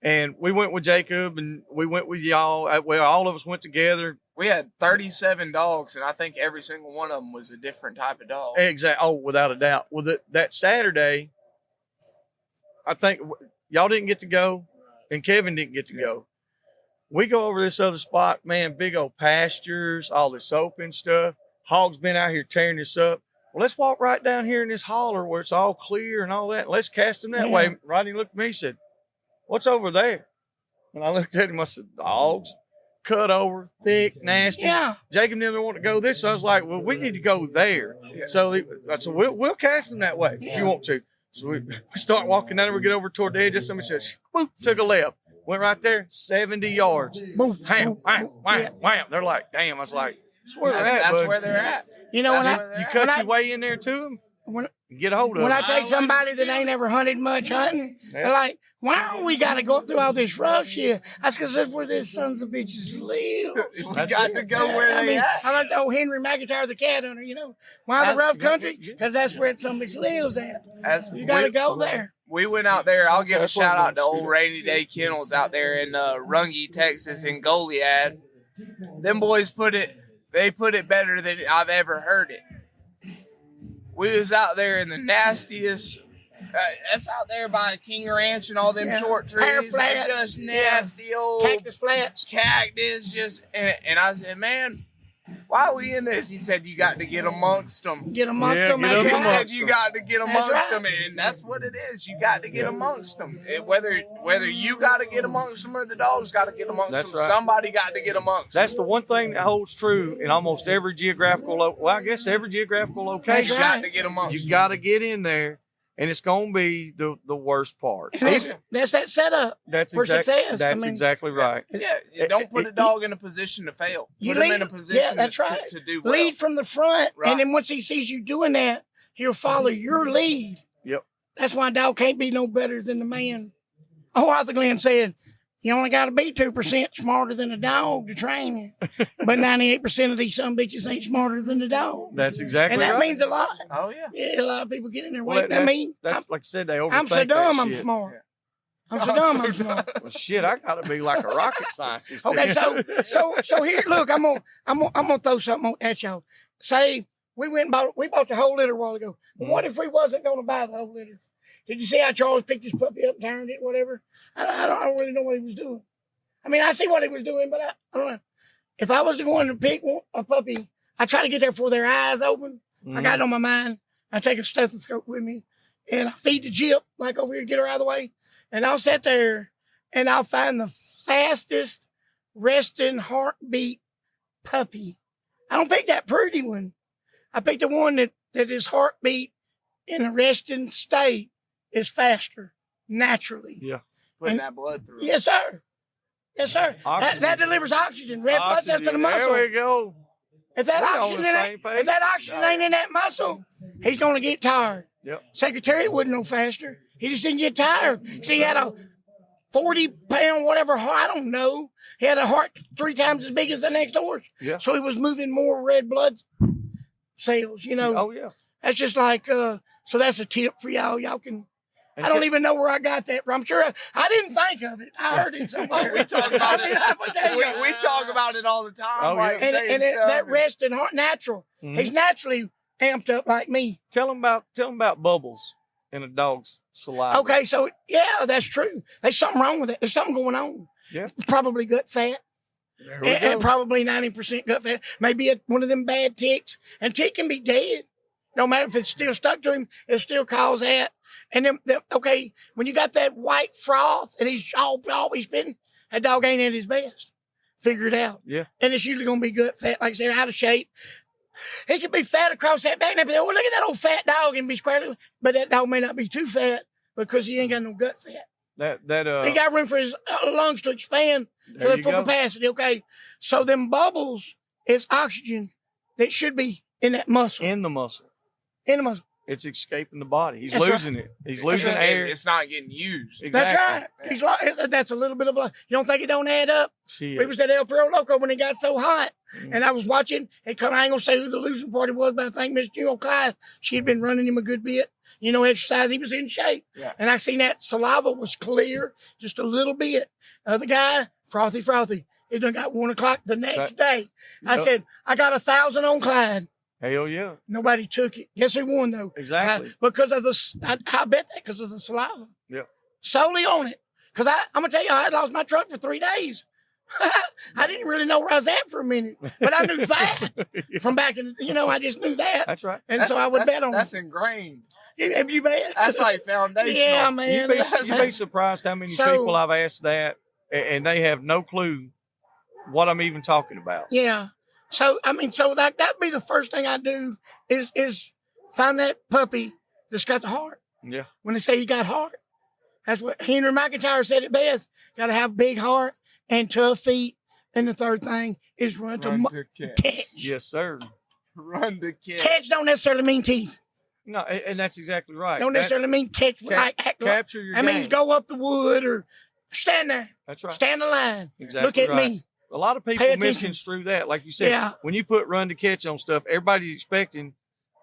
and we went with Jacob, and we went with y'all. Well, all of us went together. We had 37 dogs, and I think every single one of them was a different type of dog. Exactly. Oh, without a doubt. Well, that Saturday, I think y'all didn't get to go, and Kevin didn't get to go. We go over this other spot, man, big old pastures, all this open stuff. Hogs been out here tearing this up. Well, let's walk right down here in this holler where it's all clear and all that. Let's cast them that way. Rodney looked at me and said, "What's over there?" And I looked at him, I said, "Dogs, cut over, thick, nasty." Yeah. Jacob never wanted to go this. So I was like, well, we need to go there. So I said, we'll cast them that way if you want to. So we start walking down there. We get over toward the edge. Somebody says, "Whoop," took a left. Went right there, 70 yards. Boom, wham, wham, wham, wham. They're like, damn. I was like, that's where they're at, That's bud. where they're at. You know, You cut your way in there to them, when get a hold of when them. I take somebody that ain't ever hunted much hunting, they're like, "Why don't we got to go through all this rough shit?" That's because that's where these sons of bitches live. We got to go where they at. I like the old Henry McIntyre, the cat hunter, you know. Why the rough country? Because that's where some bitch lives at. You got to go there. We went out there. I'll give a shout out to old Rainy Day Kennels out there in Runge, Texas, in Goliad. Them boys they put it better than I've ever heard it. We was out there in the nastiest. That's out there by King Ranch and all them short Pear trees. flats. Just nasty old Cactus flats. Cactus. And I said, man, why are we in this? He said, you got to get amongst them. Get amongst them. get That's up He right. said, you got to get amongst right. them, and that's what it is. You got to get amongst them. Whether you got to get amongst them or the dogs got to get amongst That's them, right. somebody got to get amongst them. That's the one thing that holds true in almost every geographical, I guess every geographical You location. got to get amongst You them. got to get in there, and it's going to be the worst part. And that's that setup That's for success. That's exactly right. Yeah, don't put a dog in a position to fail. You Put him lead- in a position that's right. to do well. Lead from the front, Right. and then once he sees you doing that, he'll follow your lead. Yep. That's why a dog can't be no better than the man. Oh, Arthur Glenn said, "You only got to be 2% smarter than a dog to train you." But 98% of these some bitches ain't smarter than the dog. That's exactly And that right. means a lot. Oh, yeah. Yeah, a lot of people get in there Well, waiting. I mean, that's like I said, they overthink I'm so dumb, that I'm shit. smart. I'm so dumb, I'm smart. Well, shit, I got to be like a rocket scientist. Okay, so here, look, I'm gonna throw something at y'all. Say we bought the whole litter a while ago. But what if we wasn't gonna buy the whole litter? Did you see how Charles picked his puppy up, turned it, whatever? I don't really know what he was doing. I mean, I see what he was doing, but I don't know. If I was going to pick a puppy, I try to get there before their eyes open. I got it on my mind. I take a stethoscope with me, and I feed the jip like over here to get her out of the way. And I'll sit there, and I'll find the fastest resting heartbeat puppy. I don't pick that pretty one. I pick the one that his heartbeat in a resting state is faster naturally. Yeah. Putting that blood through. Yes, sir. Yes, sir. Oxygen. That delivers oxygen, red blood cells to the muscle. There we go. If that We're on oxygen the same page. if that oxygen ain't in that muscle, he's gonna get tired. Yep. Secretariat wasn't no faster. He just didn't get tired. See, he had a 40-pound whatever heart. I don't know. He had a heart 3 times as big as the next horse. Yeah. So he was moving more red blood cells. You know. Oh yeah. That's just like. So that's a tip for y'all. Y'all can. I don't even know where I got that from. I'm sure I didn't think of it. I heard it somewhere. We talk about I mean, it. I would tell you. We talk about it all the time. Oh, like yeah. saying And stuff. that resting heart natural. Mhm. He's naturally amped up like me. Tell them about bubbles in a dog's saliva. Okay, so yeah, that's true. There's something wrong with it. There's something going on. Yeah. Probably gut fat. There we And go. probably 90% gut fat. Maybe one of them bad ticks. And tick can be dead. No matter if it's still stuck to him, it'll still cause that. And then, okay, when you got that white froth and he's always spitting, that dog ain't at his best. Figure it out. Yeah. And it's usually going to be gut fat, like I said, out of shape. He could be fat across that back. And they say, oh, look at that old fat dog and be square. But that dog may not be too fat because he ain't got no gut fat. He got room for his lungs to expand There to you full go. capacity. Okay, so them bubbles is oxygen that should be in that muscle. In the muscle. In the muscle. It's escaping the body. He's That's right. losing it. He's losing air. It's not getting used. Exactly. That's right. He's like, that's a little bit of blood. You don't think it don't add up? Shit. We was at El Pro Loco when it got so hot, Mhm. and I was watching. I ain't gonna say who the losing party was, but I think Miss Clyde. She had been running him a good bit. Exercise. He was in shape, and I seen that saliva was clear, just a little bit. The guy, frothy. He done got 1 o'clock the next day. I said, I got 1,000 on Clyde. Hell yeah. Nobody took it. Guess who won though? Exactly. Because of I bet that because of the saliva. Yeah. Solely on it. Because I'm going to tell you, I had lost my truck for 3 days. I didn't really know where I was at for a minute, but I knew that from back in, I just knew that. That's right. And so I would bet on That's it. ingrained. Have you bet? That's like foundational. Yeah, man. You'd be surprised how many people I've asked that, and they have no clue what I'm even talking about. Yeah. So that'd be the first thing I do is find that puppy that's got the heart. Yeah. When they say you got heart, that's what Henry McIntyre said it best. Got to have big heart and tough feet. And the third thing is run to catch. Yes, sir. Run to catch. Catch don't necessarily mean teeth. No, and that's exactly right. Don't necessarily mean catch. Capture your game. That means go up the wood or stand there. That's right. Stand the line. Exactly Look at right. me. A lot of people Pay attention. misconstrue that. Like you said, Yeah. when you put run to catch on stuff, everybody's expecting,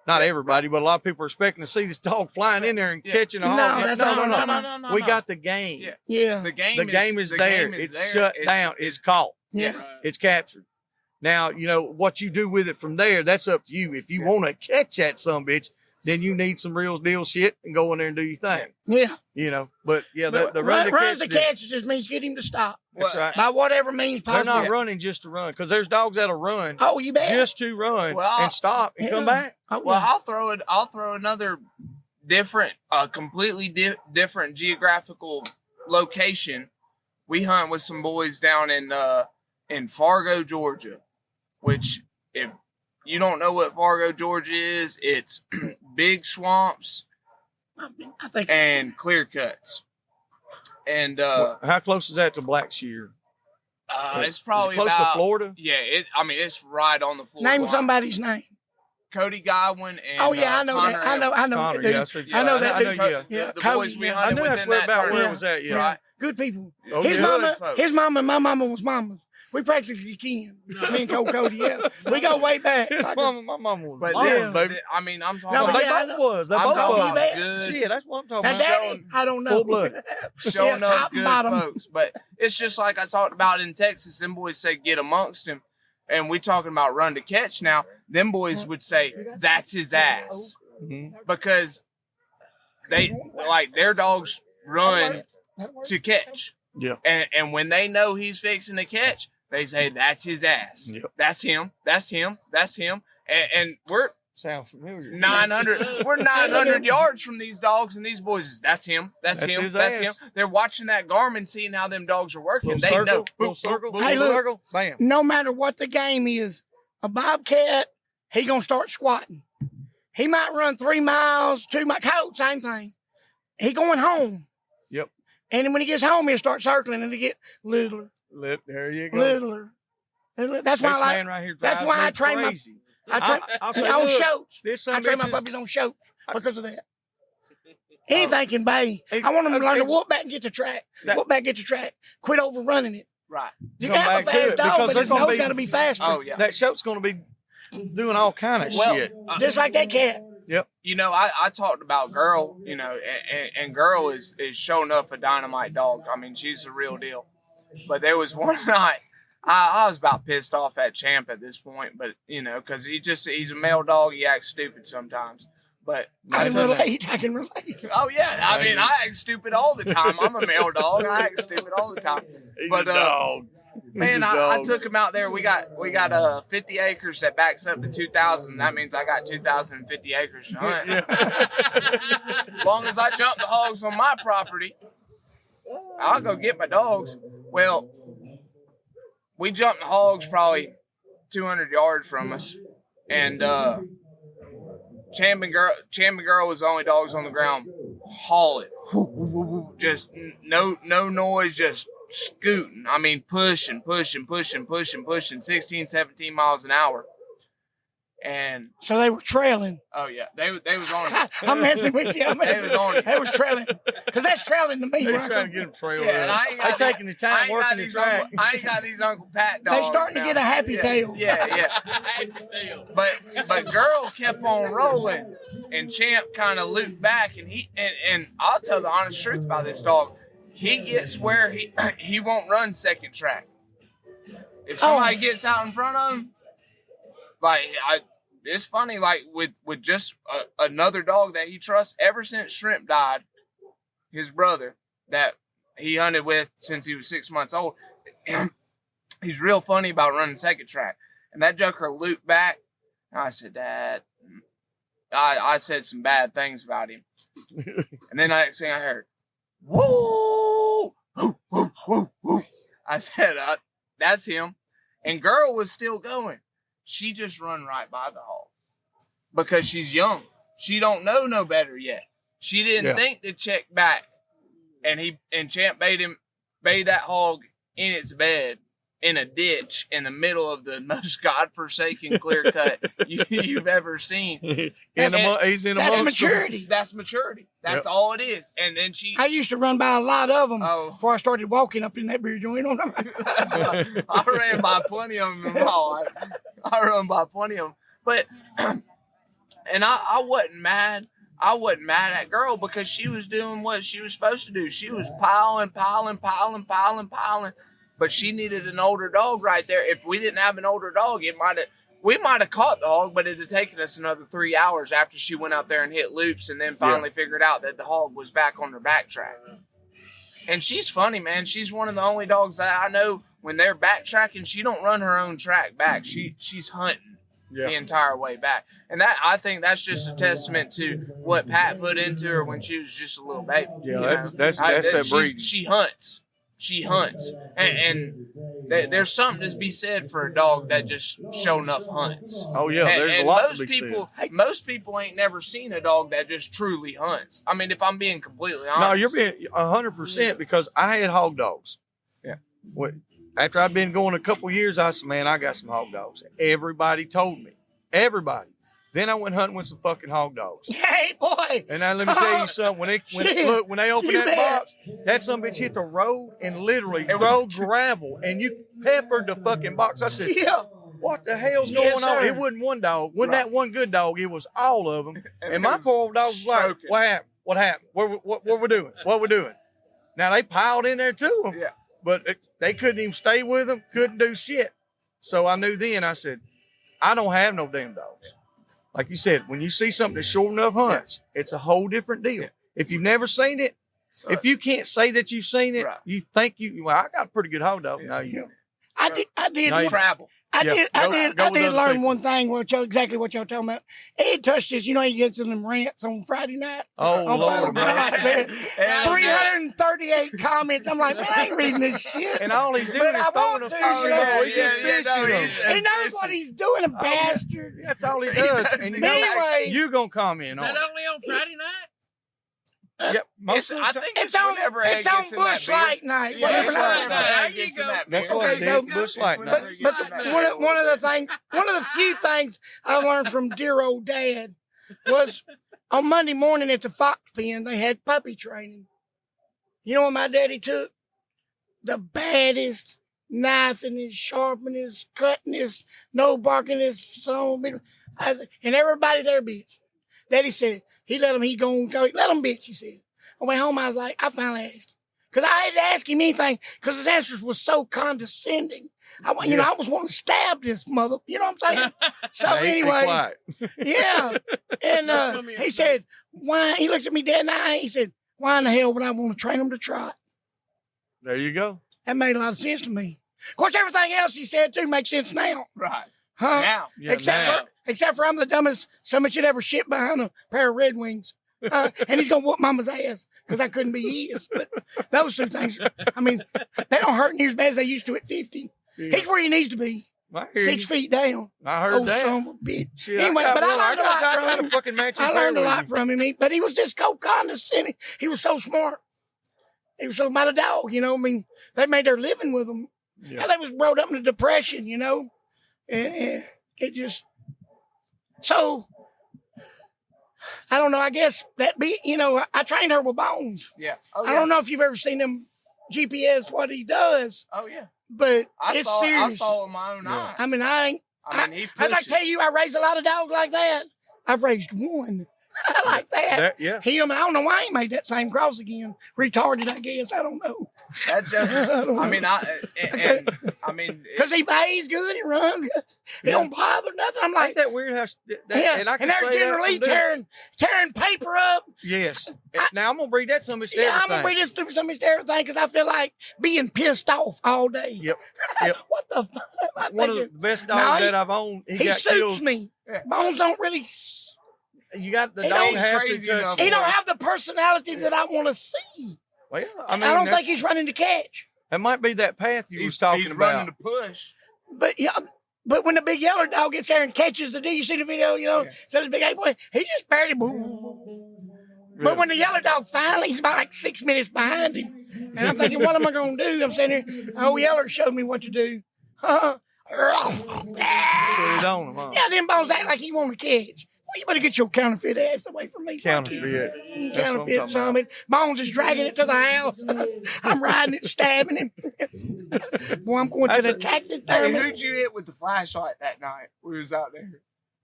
not everybody, but a lot of people are expecting to see this dog flying in there and catching a No, hog. that's No. We got the game. Yeah. Yeah. The game is there. It's shut down. It's caught. Yeah. It's captured. Now, what you do with it from there, that's up to you. If you want to catch that sumbitch, then you need some real deal shit and go in there and do your thing. Yeah. But yeah, the But run to runs catch. to catch just means get him to stop. That's right. By whatever means They're possible. not running just to run, because there's dogs that'll run Oh, you bet. just to run and stop and come back. Oh, Well, yeah. I'll throw another completely different geographical location. We hunt with some boys down in Fargo, Georgia, which if you don't know what Fargo, Georgia is, it's big swamps I think and clear cuts. And How close is that to Black Shear? it's probably close about to Florida. Yeah, it's right on the Florida name line. somebody's name. Cody Godwin and Oh yeah, I know Connor that. I know. Connor, that dude. yeah, that's what you I know said. that. I know dude. you. The Cody, boys we yeah. I hunted knew that's within where that about where tournament. it was at. Yeah. Right. Good people. Oh, His yeah. mama, Good folks. his mama, and my mama was mamas. We practically kin. Me and Cody, yeah. We go way back. His mama, my mama was But mama, then, baby. I mean, I'm talking No, No, about they yeah, I both know. was. They I'm both talking was. about was. good, Shit, that's what I'm talking Now, about. Daddy, I don't know. Full blood. showing Yeah, up top and good bottom. folks. But it's just like I talked about in Texas. Them boys say get amongst him, and we talking about run to catch now. Them boys would say that's his ass Mhm. because they like their dogs run to catch. Yeah. And when they know he's fixing to catch, they say that's his ass. Yep. That's him. That's him. That's him. And we're Sound familiar? 900. We're 900 yards from these dogs, and these boys. That's him. That's That's him. his That's ass. him. They're watching that Garmin, seeing how them dogs are working. Little They circle, know. little circle, Boop, boop, Hey, little look. circle, bam. No matter what the game is, a bobcat, he gonna start squatting. He might run 3 miles, 2 miles. Coach, same thing. He going home. Yep. And then when he gets home, he'll start circling and he get littler, There you go. littler. That's why This I like. man right here that's drives why me I train my- crazy. I'll say, on look, Showtz. This son I of train my bitches- puppies on Showtz because of that. Anything can bay. Hey, I want them to learn to it's- whoop back and get to track. That- Whoop back, get to track. Quit overrunning it. Right. You Come can have a back to fast it, dog, because but they're his gonna nose be- got to be faster. Oh yeah. That show's going to be doing all kind of Well, shit. Just like that cat. You know, I talked about Girl, you know, and Girl is showing up a dynamite dog. I mean, she's the real deal. But there was one night, I was about pissed off at Champ at this point, but, you know, because he's a male dog. He acts stupid sometimes. But I can took- relate. I can relate. Oh, yeah. I mean, I act stupid all the time. I'm a male dog. I act stupid all the time. He's but, a dog. Man, He's a I dog. took him out there. We got 50 acres that backs up to 2,000. That means I got 2,050 acres to hunt. As long as I jump the hogs on my property, I'll go get my dogs. Well, we jumped the hogs probably 200 yards from us, and Champion Girl was the only dogs on the ground hauling, just no noise, just scooting. I mean, pushing, 16, 17 miles an hour. And so they were trailing. Oh yeah, they was on it. I'm messing with you. They was on it. They was trailing, because that's trailing to me. They Right? trying to get them trailed Yeah, and up. I ain't got They taking the time working the track. I ain't got these Uncle Pat dogs. They starting to get a happy tail. Yeah. But girl kept on rolling, and Champ kind of looped back, and and I'll tell the honest truth about this dog. He gets where he won't run second track. If somebody gets out in front of him, like it's funny, like with just another dog that he trusts. Ever since Shrimp died, his brother that he hunted with since he was 6 months old, he's real funny about running second track. And that joker looped back, and I said, Dad, I said some bad things about him. And then the next thing I heard, woo, woo, woo, woo, woo. I said, that's him. And girl was still going. She just run right by the hog because she's young. She don't know no better yet. She didn't think to check back, and Champ bait that hog in its bed in a ditch in the middle of the most godforsaken clear cut you've ever seen. He's in a That's monster. maturity. That's maturity. That's all it is. And then I used to run by a lot of them Oh. before I started walking up in that beer joint. That's right. I ran by plenty of them. I run by plenty of them. But, and I wasn't mad. I wasn't mad at girl because she was doing what she was supposed to do. She was piling. But she needed an older dog right there. If we didn't have an older dog, we might have caught the hog, but it'd have taken us another 3 hours after she went out there and hit loops and then finally figured out that the hog was back on her backtrack. And she's funny, man. She's one of the only dogs that I know when they're backtracking, she don't run her own track back. She's hunting the entire way back. And that, I think that's just a testament to what Pat put into her when she was just a little baby. Yeah, that's that breed. She hunts. She hunts. And there's something to be said for a dog that just show enough hunts. Oh, yeah, there's a lot to be said. Most people ain't never seen a dog that just truly hunts. I mean, if I'm being completely honest. No, you're being 100% because I had hog dogs. Yeah. After I'd been going a couple years, I said, man, I got some hog dogs. Everybody told me. Everybody. Then I went hunting with some fucking hog dogs. Hey, boy. And now let me tell you something. When they opened that box, that son of a bitch hit the road and literally threw gravel, and you peppered the fucking box. I said, what the hell's going on? It wasn't one dog. Wasn't that one good dog. It was all of them. And my poor old dog was like, what happened? What happened? What we're doing? What we're doing? Now, they piled in there too. Yeah. But they couldn't even stay with them. Couldn't do shit. So I knew then, I said, I don't have no damn dogs. Like you said, when you see something that's short enough hunts, it's a whole different deal. Yeah. If you've never seen it, if you can't say that you've seen it, you think I got a pretty good hog dog. No, you don't. I did travel. I did learn one thing, exactly what y'all talking about. Ed touched this, he gets in them rants on Friday night. Oh, Lord. 338 comments. I'm like, man, I ain't reading this shit. And all he's doing is throwing a fireball. He's just fishing them. He knows what he's doing, a bastard. That's all he does. And anyway, you're going to comment on it. Is that only on Friday night? Yep, I think it's on Bush Light night. Yeah, that's what I did. Bush Light night. But one of the few things I learned from dear old Dad was on Monday morning at the Fox Pen, they had puppy training. You know what my daddy took? The baddest knifing, sharpening, cutting, no barking, and everybody there bitch. Daddy said, he let him, let him bitch, he said. I went home, I was like, I finally asked him. Because I had to ask him anything, because his answers were so condescending. I was wanting to stab this mother, you know what I'm saying? So anyway, yeah. And he said, why? He looked at me dead in the eye, he said, why in the hell would I want to train him to trot? There you go. That made a lot of sense to me. Of course, everything else he said, too, makes sense now. Right. Huh? Now. Yeah, Except for I'm the dumbest someone should ever shit behind a pair of Red Wings. And he's going to whoop mama's ass because I couldn't be his. But those two things, I mean, they don't hurt near as bad as they used to at 50. Yeah. He's where he needs to be. I hear 6 you. feet down. I heard Oh, that. son of a bitch. Shit, Anyway, but I learned a lot I from got him. a fucking matching I pair learned a with lot you. from him, but he was just so condescending. He was so smart. He was so about a dog, you know. I mean, they made their living with him. Yeah. And they was brought up in a depression, you know. And it just so I don't know. I guess that be you know I trained her with Bones. Yeah. Oh, I don't know if you've ever seen him GPS what he does, Oh yeah. but I it's saw. serious. I saw it with my own eyes. I mean, I ain't. I mean, he I'd like pushed to tell you, I raised a lot of dogs like that. I've raised one. I like that. Yeah. Him, and I don't know why he made that same cross again. Retarded, I guess. I don't know. that just. I mean, I mean, Because he pays good, he runs good. He don't bother nothing. I'm Ain't like, that weird how yeah. and I can there's say General that Lee from doing- tearing paper up. Yes. Now I'm gonna read that some of Yeah, I'm going to read this stupid some of everything because I feel like being pissed off all day. Yep. Yep. What the fuck am I One of the thinking? best No, dogs he- that I've owned. He He got suits killed. me. Yeah. Bones don't really. You got the He dog don't has to crazy touch. enough. He don't have the personality that I want to see. Well, I, I mean, don't think that's- he's running to catch. It might be that path you was talking he's about. running to push. But yeah, but when the big yellow dog gets there and catches the D, you see the video, you know, Yeah. says the big 8 boy, he just barely But when the yellow dog finally, he's about like 6 minutes behind him. And I'm thinking, what am I going to do? I'm sitting here, oh, Yeller showed me what to do. Put it on him, huh? Yeah, them Bones act like he want to catch. Well, you better get your counterfeit ass away from me. Counterfeit. You That's what I'm counterfeit talking some. Bones is dragging it to the house. I'm riding it, stabbing him. Boy, I'm going to the Hey, taxidermy. who'd you hit with the flashlight that night? We was out there.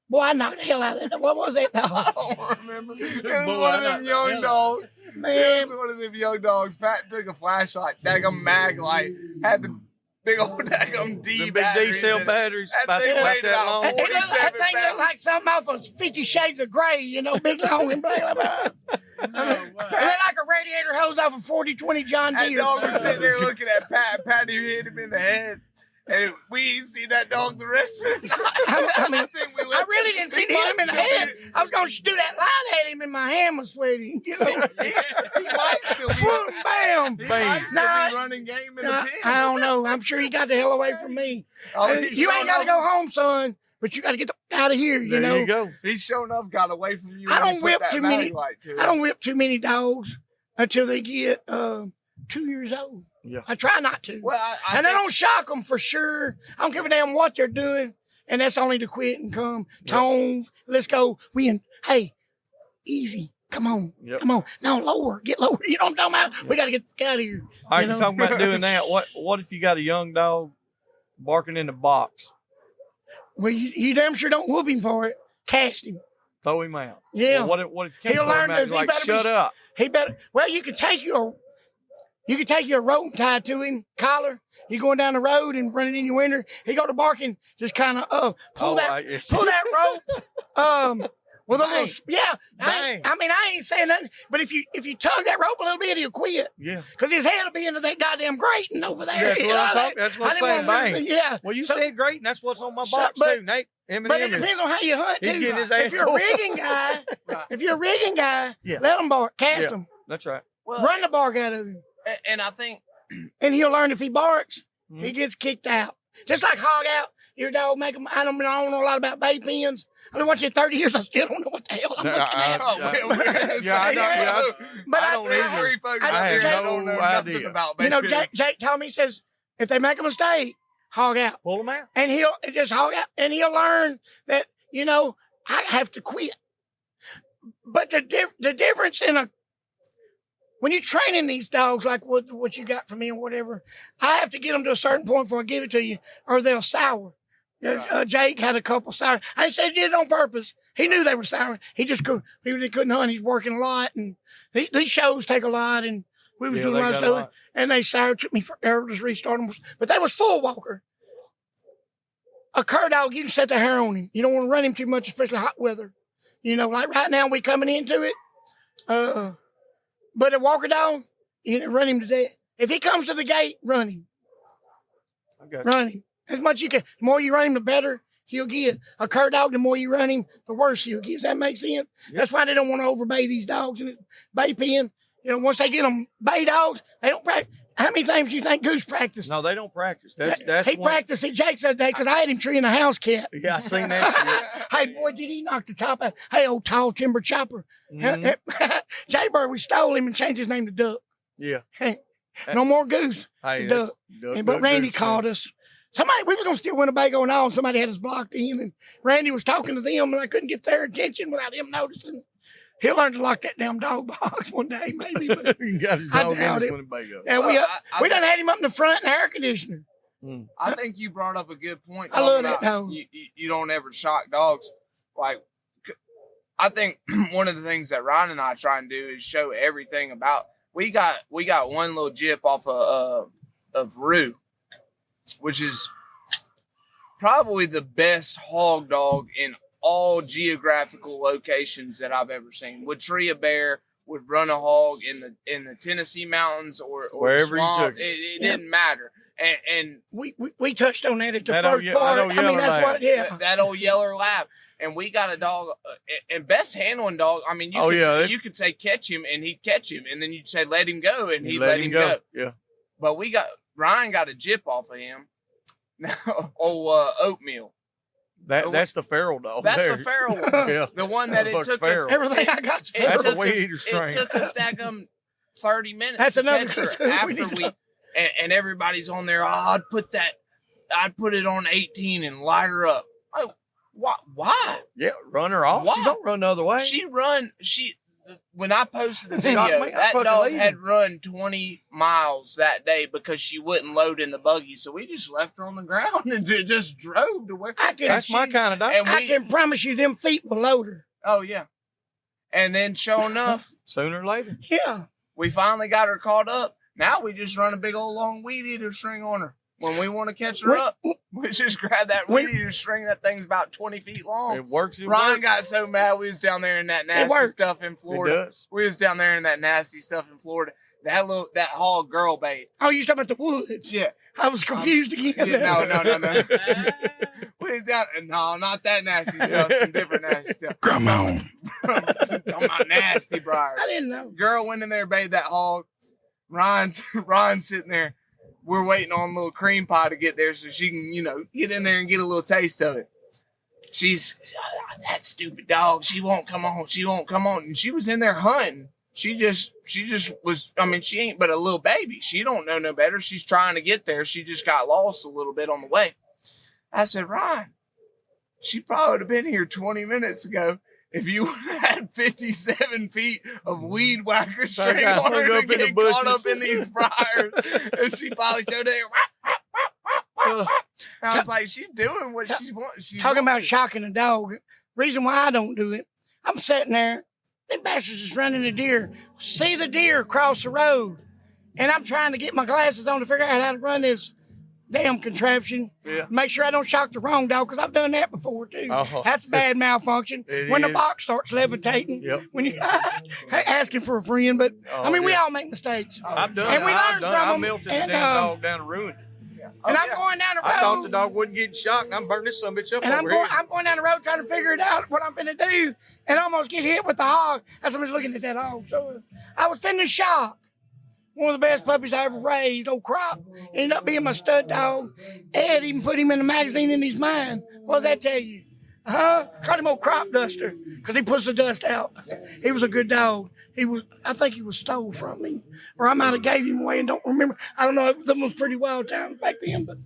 Boy, I knocked the hell out of that. What was that dog? I don't remember. It was Boy, one I of them knocked young the hell dogs. Man, It was one of them young dogs. Pat took a flashlight, daggum mag light, had the big old daggum D The big batteries D cell in it. batteries. That About thing that weighed about long. that 47 thing looked like something off of 50 Shades of Grey, you know, big, long, and black. It looked like a radiator hose off a 40-20 John That Deere. dog was sitting there looking at Pat. Patty hit him in the head. And we didn't see that dog the rest of the night. I mean, think we I left- really didn't he hit him in the might still head. I was going to do that line at him, and my hand was sweaty. You know, He might still be, boom, bam. he might still Nah, be running game in the Nah, pen. I don't know. I'm sure he got the hell away from me. Oh, You ain't got to go home, son, but you got to get out of here. You There know, you go. He sure enough got away from you. I when you don't put whip that too many- mag light to I it. don't whip too many dogs until they get 2 years old. Yeah. I try not to. Well, I And I think- don't shock them for sure. I don't give a damn what they're doing. And that's only to quit and come. Tone, let's go. Hey, easy. Come on. Yep. Come on. No, lower. Get lower. You know what I'm talking about? We got to get the fuck out of here. All right, You you know? talking about doing that. What if you got a young dog barking in the box? Well, you damn sure don't whoop him for it. Cast him. Throw him out. Yeah. Well, what if you can't He'll throw him learn out? that He's he like, better be- shut up. He better. Well, you can take your rope and tie it to him, collar. You going down the road and running in your winter. He go to barking, just kind of pull that rope. With a little, Bang. yeah. Bang. I ain't saying nothing. But if you tug that rope a little bit, he'll quit. Yeah. Because his head will be into that goddamn grating over there. That's You what know, I'm talking. That's what I I'm didn't saying. want to Bang. Yeah. Well, you So- said great, and that's what's on my So- box but- too, Nate. But it Eminem is. depends on how you hunt He's too. getting his ass If you're a tore. rigging guy, Right. if you're a rigging guy, Yeah. let him bark, cast Yeah. him, That's right. Well, run the bark out of him, and I think and he'll learn if he barks, Mhm. he gets kicked out. Just like hog out, your dog make him. I don't know a lot about bay pens. I've been watching it 30 years. I still don't know what the hell I'm looking at. oh, Yeah, I know. Yeah, But I don't Three either. folks I out there have that don't know no nothing idea. about you know, bacon. Jake told me, he says, if they make a mistake, hog out. Pull him out. And he'll just hog out. And he'll learn that, you know, I have to quit. But the difference when you're training these dogs, like what you got from me or whatever, I have to get them to a certain point before I give it to you, or they'll sour. Jake had a couple sour. I said he did it on purpose. He knew they were sour. He just couldn't hunt. He's working a lot, and these shows take a lot, and we was doing a lot of stuff. And they sour. Took me forever to restart them, but they was full walker. A cur dog, you can set the hair on him. You don't want to run him too much, especially hot weather. You know, like right now we coming into it. But a walker dog, you run him to death. If he comes to the gate, run him. I got you. Run him. As much you can. The more you run him, the better he'll get. A cur dog, the more you run him, the worse he'll get. Does that make sense? Yep. That's why they don't want to overbay these dogs in the bay pen. You know, once they get them bay dogs, they don't practice. How many times do you think Goose practiced? No, they don't practice. That's he practiced at Jake's the other day because I had him treeing a house cat. Yeah, I seen that Hey, boy, did he knock the top out. Hey, old tall timber chopper. shit. Jay-Bird, we stole him and changed his name to Duck. Yeah. No more Goose. Hey, Duck. But Randy called us. We was going to steal Winnebago and all, and somebody had us blocked in, and Randy was talking to them, and I couldn't get their attention without him noticing. He'll learn to lock that damn dog box one day, maybe. But He got his I dog in doubt his it. Winnebago. yeah, we done had him up in the front in the air conditioner. I think you brought up a good point. I love talking that about dog. You don't ever shock dogs. Like, I think one of the things that Ryan and I try and do is show everything about. We got one little jip off of Rue, which is probably the best hog dog in all geographical locations that I've ever seen. Would tree a bear, would run a hog in the Tennessee mountains or Wherever you swamp. took it. It didn't matter. And We touched on that at the That first old part. old I mean, yellow that's lab. what, yeah. that old yeller lab. And we got a dog, and best handling dog. I mean, you could say catch him, and he'd catch him, and then you'd say let him go, and he'd let him go. Yeah. But Ryan got a jip off of him. Now, oatmeal. That's the feral dog. That's there. the feral one. Yeah. The one that it Buck's took us. feral. Everything I got. It That's took a weed us- eater strain. It took us 30 minutes. That's to another catch her good thing we after need to- and everybody's on there. I'd put it on 18 and light her up. Oh, why? Yeah, run her off. Why? She don't run the other way. When I posted the Shocked video, me. I that fucking dog leave had him. run 20 miles that day because she wouldn't load in the buggy. So we just left her on the ground and just drove to where. That's my kind of dog. and I can promise you them feet will load her. Oh yeah. And then sure enough, Sooner or later. Yeah. we finally got her caught up. Now we just run a big old long weed eater string on her. When we want to catch her up, we just grab that weed eater string. That thing's about 20 feet long. It works. Ryan got so mad. We was down there in that nasty worked. stuff in It Florida. does. We was down there in that nasty stuff in Florida. That hog girl bait. Oh, you talking about the woods? Yeah. I was confused again. Yeah, no. We was down. No, not that nasty stuff. Some different nasty stuff. Come on. Talking about nasty briars. I didn't know. Girl went in there, bathed that hog. Ryan's sitting there. We're waiting on little cream pie to get there so she can, get in there and get a little taste of it. She's that stupid dog. She won't come on. She won't come on. And she was in there hunting. She just was. I mean, she ain't but a little baby. She don't know no better. She's trying to get there. She just got lost a little bit on the way. I said, Ryan, she probably would have been here 20 minutes ago if you would have had 57 feet of weed whacker string on her to get caught up in these briars. And she probably showed it. I was like, she's doing what she wants. Talking about shocking a dog. Reason why I don't do it, I'm sitting there, them bastards is running a deer. See the deer across the road. And I'm trying to get my glasses on to figure out how to run this damn contraption. Yeah. Make sure I don't shock the wrong dog, because I've done that before too. Oh. That's bad malfunction. It When the is. box starts levitating, Yep. when you asking for a friend, but I mean, we all make mistakes. I've done And it. we I've learned done from it. I them, melted the and, damn dog down and ruined it. And I'm going down the road. I thought the dog wasn't getting shocked, and I'm burning this sumbitch up And over here. I'm going down the road trying to figure it out, what I'm finna do, and almost get hit with the hog as I'm just looking at that hog. So I was finna shock. One of the best puppies I ever raised, old Crop, ended up being my stud dog. Ed even put him in the magazine in his mind. What does that tell you? Called him old Crop Duster, because he puts the dust out. He was a good dog. I think he was stole from me, or I might have gave him away and don't remember. I don't know. Them was pretty wild times back then, but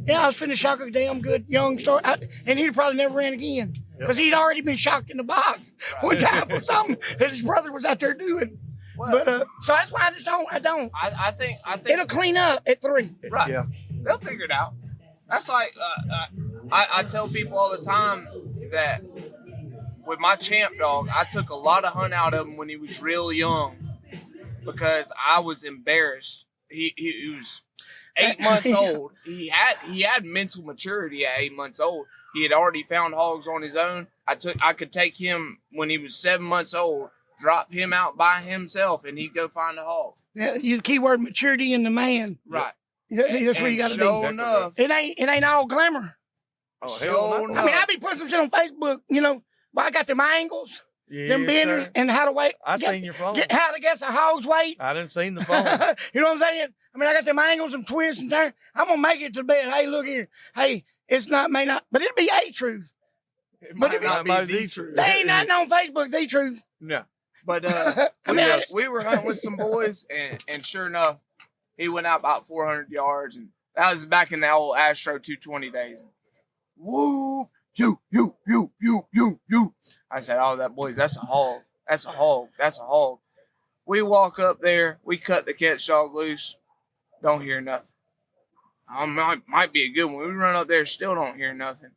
yeah, I was finna shock a damn good young story, and he'd probably never ran again because he'd already been shocked in the box one time for something that his brother was out there doing. But so that's why I don't. I think It'll clean up at 3. right. Yeah. They'll figure it out. That's like I tell people all the time that with my champ dog, I took a lot of hunt out of him when he was real young because I was embarrassed. He was 8 months old. He had mental maturity at 8 months old. He had already found hogs on his own. I could take him when he was 7 months old, drop him out by himself, and he'd go find a hog. Yeah, you keyword maturity in the man. Right. That's what you got to do. Sure enough, It ain't all glamour. Oh, Sure hell no. enough. I mean, I be putting some shit on Facebook, but I got them angles. them benders, sir. and how to wait. I seen your phone. How to guess a hog's weight. I didn't seen the phone. You know what I'm saying? I mean, I got them angles and twists and turns. I'm gonna make it to bed. Hey, look here. Hey, it's not may not, but it'll be a truth. But if not might be be the true. truth. They ain't nothing on Facebook. The truth. No. But I mean, we were hunting with some boys, and sure enough, he went out about 400 yards, and that was back in the old Astro 220 days. Woo! You. I said, oh, that boys, that's a hog. That's a hog. That's a hog. We walk up there, we cut the catch dog loose, don't hear nothing. Might be a good one. We run up there, still don't hear nothing.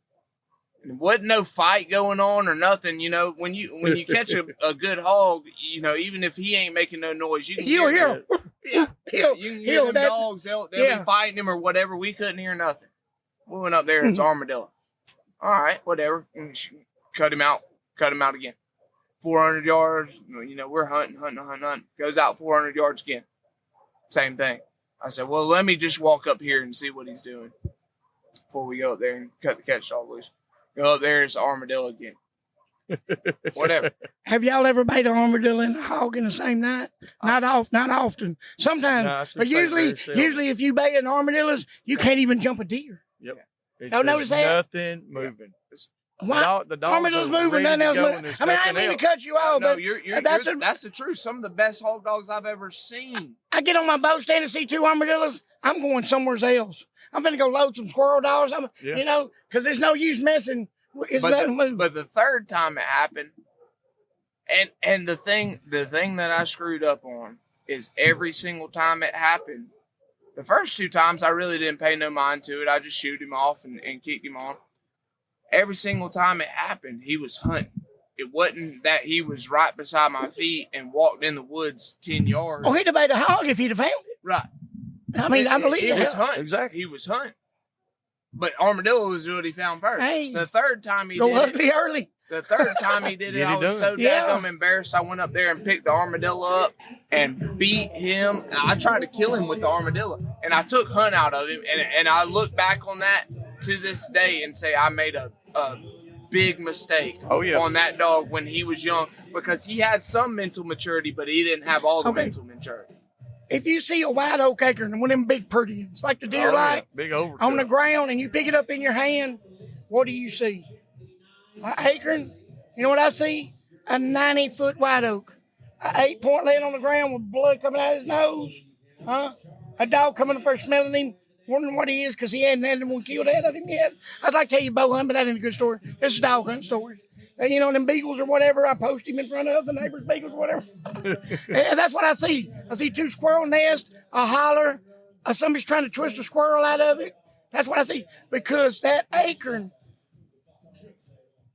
And wasn't no fight going on or nothing. You know, when you catch a good hog, you know, even if he ain't making no noise, you can You'll hear him. him. Yeah, you can hear them that- dogs. They'll yeah. be fighting him or whatever. We couldn't hear nothing. We went up there. It's armadillo. All right, whatever. Cut him out again. 400 yards. You know, we're hunting. Goes out 400 yards again. Same thing. I said, well, let me just walk up here and see what he's doing before we go up there and cut the catch dog loose. Go up there, it's armadillo again. Whatever. Have y'all ever bait an armadillo and a hog in the same night? Not often. Sometimes, No, I should but say very seldom. usually if you bait an armadillos, you can't even jump a deer. Yep. Don't notice that? Nothing moving. Why? The dogs Armadillos are moving, ready nothing to else go moving. and there's I mean, I nothing didn't mean to else. cut you off, No, but that's the truth. Some of the best hog dogs I've ever seen. I get on my boat stand and see two armadillos, I'm going somewhere else. I'm finna go load some squirrel dogs. Yeah. You know, because there's no use messing. It's nothing moving. But the third time it happened, and the thing that I screwed up on is every single time it happened. The first two times I really didn't pay no mind to it. I just shoot him off and kicked him on. Every single time it happened, he was hunting. It wasn't that he was right beside my feet and walked in the woods 10 yards. Oh, he'd have bait a hog if he'd have found it. Right. I mean, I believe he that. was hunting. Exactly. He was hunting. But armadillo was what he found first. Hey. The third time he Go did it, ugly early. the third time he did it, Get it I was so done. Yeah. daggum embarrassed. I went up there and picked the armadillo up and beat him. I tried to kill him with the armadillo, and I took Hunt out of him. And I look back on that to this day and say I made a big mistake on that dog when he was young, because he had some mental maturity, but he didn't have all the mental maturity. If you see a white oak acorn, one of them big pretty ones, like the deer Big overkill. on the ground, and you pick it up in your hand, what do you see? An acorn. You know what I see? A 90-foot white oak. An 8-point laying on the ground with blood coming out of his nose. Huh? A dog coming up there smelling him, wondering what he is because he hadn't had anyone killed out of him yet. I'd like to tell you bow hunting, but that ain't a good story. This is dog hunting story. You know, them beagles or whatever, I post him in front of the neighbor's beagles or whatever. And that's what I see. I see 2 squirrel nests, a holler, somebody's trying to twist a squirrel out of it. That's what I see. Because that acorn,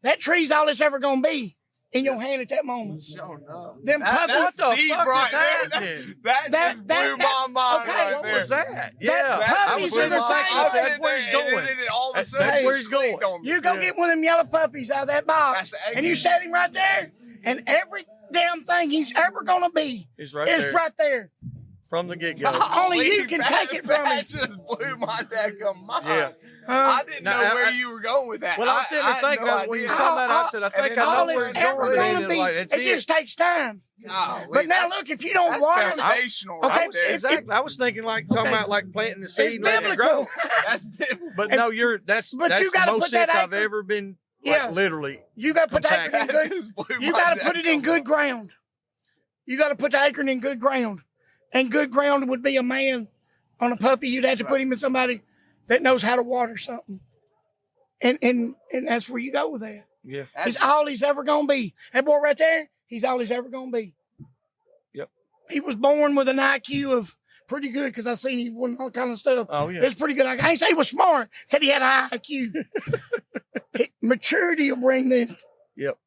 that tree's all it's ever going to be in your hand at that moment. Them puppies. What the Deep fuck right is there. happening? That just blew my mind okay. right What there. was that? That I puppies was are in the my same. office. That's where he's going. And then all of a That's sudden, where he's going. You go get one of them yellow puppies out of that box, That's the acorn. and you set him right there, and every damn thing he's ever going to be He's right is there. right there. From the get-go. Only you can take it from him. That just blew my daggum mind. Yeah. I didn't Now, know where I- you were going with that. Well, I was sitting there had thinking, no when you idea. was talking about it, I said, I think And I then know All where it's it's ever going. going to And be. like, that's It just takes time. Golly, But now that's- look, if you don't that's water them, foundational Okay, right there. Exactly. I was thinking talking Okay. about planting the seed it's and letting it biblical. grow. That's biblical. But no, that's But you the gotta most put that sense I've acorn- ever been. Yeah. Literally. You got to put the acorn in That good. just blew You my got to put it in daggum good ground. You got to put the acorn in good ground, and good ground would be a man on a puppy. You'd have to put him in somebody that knows how to water something, and that's where you go with that. Yeah. He's all he's ever gonna be. That boy right there, he's all he's ever gonna be. Yep. He was born with an IQ of pretty good, because I seen he won all kind of stuff. Oh, yeah. It's pretty good. I ain't say he was smart. Said he had a high IQ. Maturity will bring the. Yep.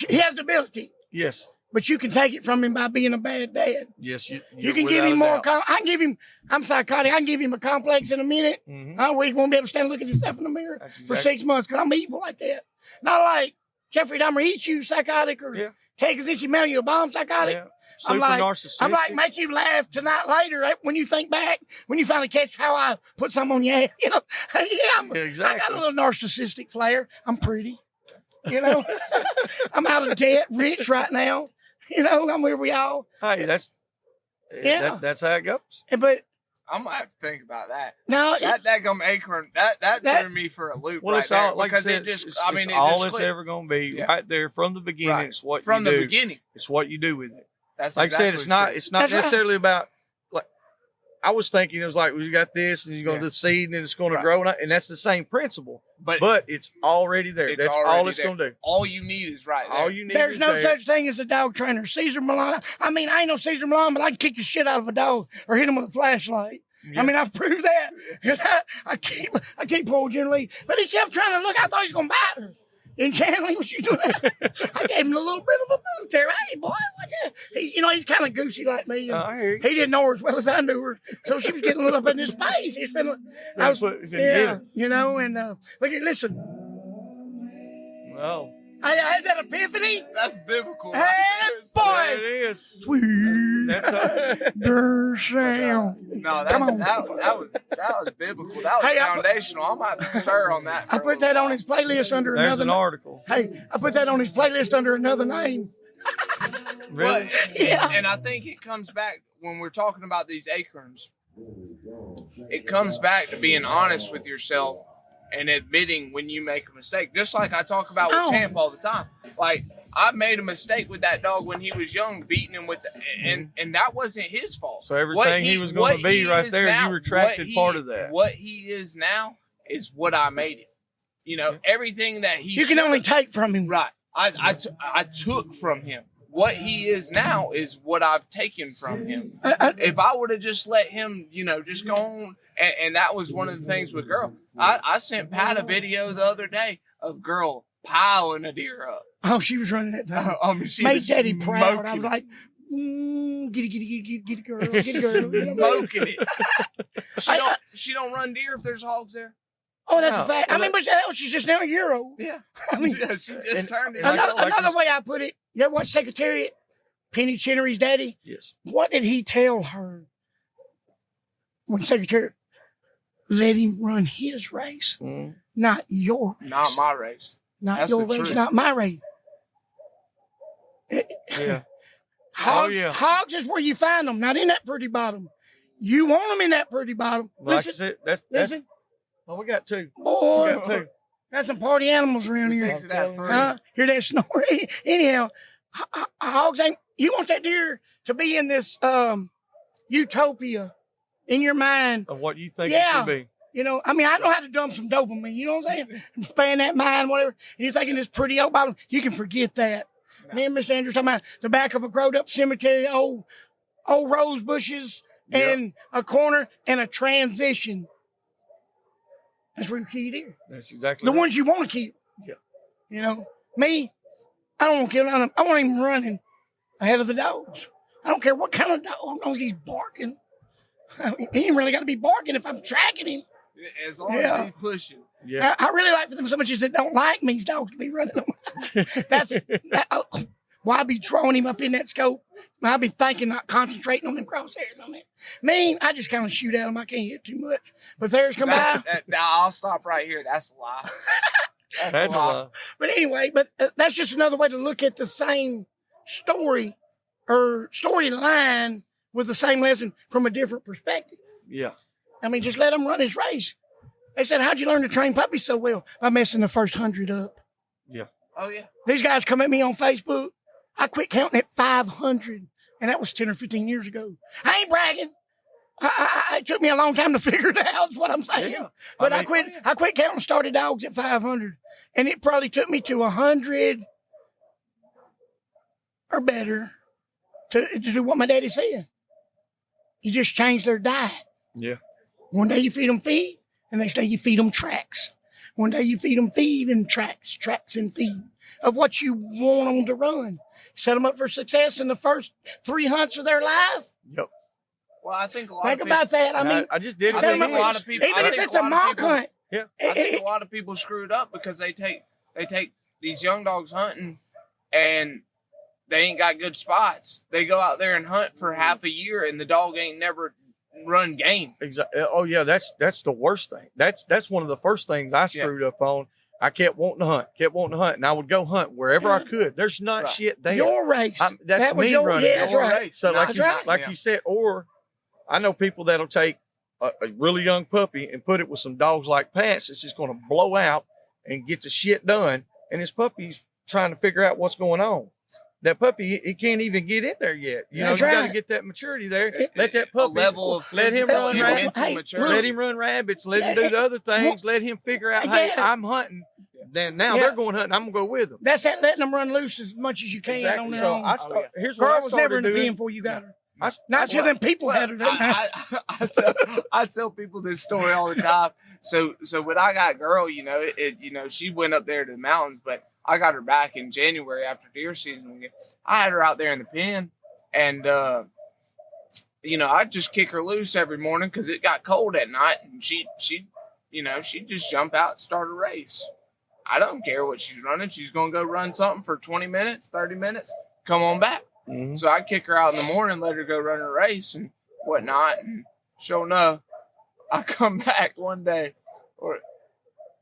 He has the ability, Yes. but you can take it from him by being a bad dad. Yes. You can give him more. I can give him. I'm psychotic. I can give him a complex in a minute. Mhm. Where he won't be able to stand and look at himself in the mirror That's for exactly- 6 months, because I'm evil like that. Not like Jeffrey Dahmer eats you, psychotic, or Yeah. Texas Issy Mail you a bomb, psychotic. Yeah. I'm Super like, narcissistic. I'm like, make you laugh tonight later when you think back, when you finally catch how I put some on your head. You know, yeah, Yeah, exactly. I got a little narcissistic flair. I'm pretty. You know, I'm out of debt, rich right now. You know, I'm where we all. Hey, that's how it goes. But I'm gonna have to think about that. no, That daggum acorn that threw me for a loop. Well, right it's all there, like because I said. it just, It's, I mean, it's it all just it's clicked. ever going to be Yeah. right there from the beginning. Right. It's what From you the do. beginning. It's what you do with it. That's Like I said, exactly true. it's not That's right. necessarily about like I was thinking it was like we got this and you're going to Yeah. the seed and it's going to Right. grow and that's the same principle, but but it's already there. It's That's already all it's there. going to do. all you need is right there. All you need there's is no there. such thing as a dog trainer. Caesar Milan. I mean, I ain't no Caesar Milan, but I can kick the shit out of a dog or hit him with a flashlight. Yeah. I mean, I've proved that. 'Cause I keep poor Generally, but he kept trying to look. I thought he was gonna bite her. And Chandler, what you doing? I gave him a little bit of a boot there. Hey, boy, what you? He's kind of goosey like me. And I hear you. he didn't know her as well as I knew her, so she was getting a little up in his face. He's been, I was, Yeah. you know. And look, listen, Well, I had that epiphany. That's biblical. Hey, right there. boy. there it is. Sweet, That's der sound. No, Come on. that was biblical. That was Hey, foundational. I might stir on that. I put that on his playlist under There's another. an article. Hey, I put that on his playlist under another name. Really? Yeah. And I think it comes back when we're talking about these acorns. It comes back to being honest with yourself and admitting when you make a mistake. Just like I talk about with Oh. Champ all the time. Like, I made a mistake with that dog when he was young, beating him with and that wasn't his fault. So everything What he was going what to be he right is there, now- you retracted what he- part of that. What he is now is what I made it. You know, everything that he You can should- only take from him. Right. I took from him. What he is now is what I've taken from him. If I would have just let him, just go on, and that was one of the things with Girl. I sent Pat a video the other day of Girl piling a deer up. Oh, she was running that thing. I mean, she Made was Daddy proud. I smoking was it. like, get it, girl, get it, girl. You know? Smoking it. She don't run deer if there's hogs there. Oh, that's a No, fact. I mean, but she's just now a year old. Yeah. I mean, Yeah, she just turned it. like- another way I put it, you ever watch Secretariat? Penny Chinnery's daddy? Yes. What did he tell her when Secretariat? Let him run his race, Mm. not your race. Not my race. Not That's your the race, truth. not my race. Yeah. Yeah. Hogs is where you find them, not in that pretty bottom. You want them in that pretty bottom. Like I Listen, said, that's listen. well, we got two. Boy, We got two. got some party animals around here. Fix it at 3. Hear that snore? Anyhow, hogs ain't. You want that deer to be in this utopia in your mind. Of what you think it Yeah. should be. You know, I mean, I know how to dump some dopamine. You know what I'm saying? Expand that mind, whatever. And you're thinking this pretty old bottom. You can forget that. Me and Mr. Andrews talking about the back of a growed up cemetery, old rose bushes, and a corner and a transition. That's where you keep deer. That's exactly The right. ones you want to keep. Yeah. You know, me, I don't want to kill none of them. I want him running ahead of the dogs. I don't care what kind of dog. As long as he's barking. I mean, he ain't really got to be barking if I'm tracking him. As long Yeah. as he's pushing. Yeah. I really like for them so much as that don't like me, these dogs to be running them. Why I be throwing him up in that scope? I be thinking, not concentrating on them crosshairs on it. Me, I just kind of shoot at them. I can't hit too much. But if theirs come by. Now I'll stop right here. That's a lie. That's a lie. But anyway, that's just another way to look at the same story or storyline with the same lesson from a different perspective. Yeah. I mean, just let him run his race. They said, how'd you learn to train puppies so well? By messing the first 100 up. Yeah. Oh, yeah. These guys come at me on Facebook. I quit counting at 500, and that was 10 or 15 years ago. I ain't bragging. It took me a long time to figure it out, is what I'm saying. Yeah. But I I mean- quit counting started dogs at 500, and it probably took me to 100 or better to do what my daddy said. You just change their diet. Yeah. One day you feed them feed, and next day you feed them tracks. One day you feed them feed and tracks and feed of what you want them to run. Set them up for success in the first 3 hunts of their life. Yep. Well, I think a lot Think of about that. I mean, I just did I it. set think them a up lot with- of people- even I if think it's a a lot of mock people- hunt. Yeah. I think a lot of people screwed up because they take these young dogs hunting and they ain't got good spots. They go out there and hunt for half a year and the dog ain't never run game. Exactly. Oh yeah, that's the worst thing. That's one of the first things I screwed up on. I kept wanting to hunt, and I would go hunt wherever I could. There's not shit there. Your race. That's that was me your, running. Yeah, that's Your right. race. So That's like you said, or I know people that'll take a really young puppy and put it with some dogs like Pat's that's just going to blow out and get the shit done. And his puppy's trying to figure out what's going on. That puppy, he can't even get in there yet. You know, That's you got to right. get that maturity there. Let that puppy, let him physical run and rabbits. mental maturity. Let him run rabbits. Let him do the other things. Let him figure out, hey, I'm hunting. Then now they're going hunting. I'm gonna go with them. That's that letting them run loose as much as you can on their So own. here's what Girl I was never started in the doing. pen before you got her. I, Not till them people had her. I tell people this story all the time. So when I got girl, she went up there to the mountains, but I got her back in January after deer season. I had her out there in the pen, and I'd just kick her loose every morning because it got cold at night, and she'd just jump out and start a race. I don't care what she's running. She's gonna go run something for 20 minutes, 30 minutes. Come on back. Mm-hmm. So I'd kick her out in the morning, let her go run a race and whatnot. And sure enough, I come back one day, or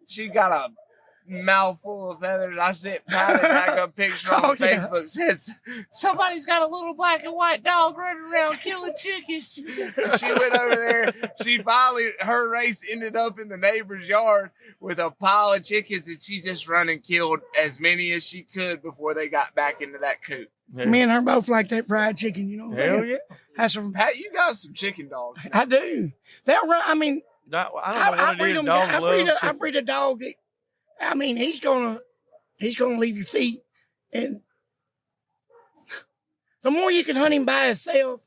she got a mouthful of feathers. I sent Pat back a picture on Facebook. Says somebody's got a little black and white dog running around killing chickens. She went over there. She finally, her race ended up in the neighbor's yard with a pile of chickens, and she just run and killed as many as she could before they got back into that coop. Yeah. Me and her both like that fried chicken, Hell yeah. That's some, Pat, you got some chicken dogs. I do. They'll run. I mean, I don't know what it is. Dogs love I chicken. breed a dog that, I mean, he's gonna leave your feet, and the more you can hunt him by himself,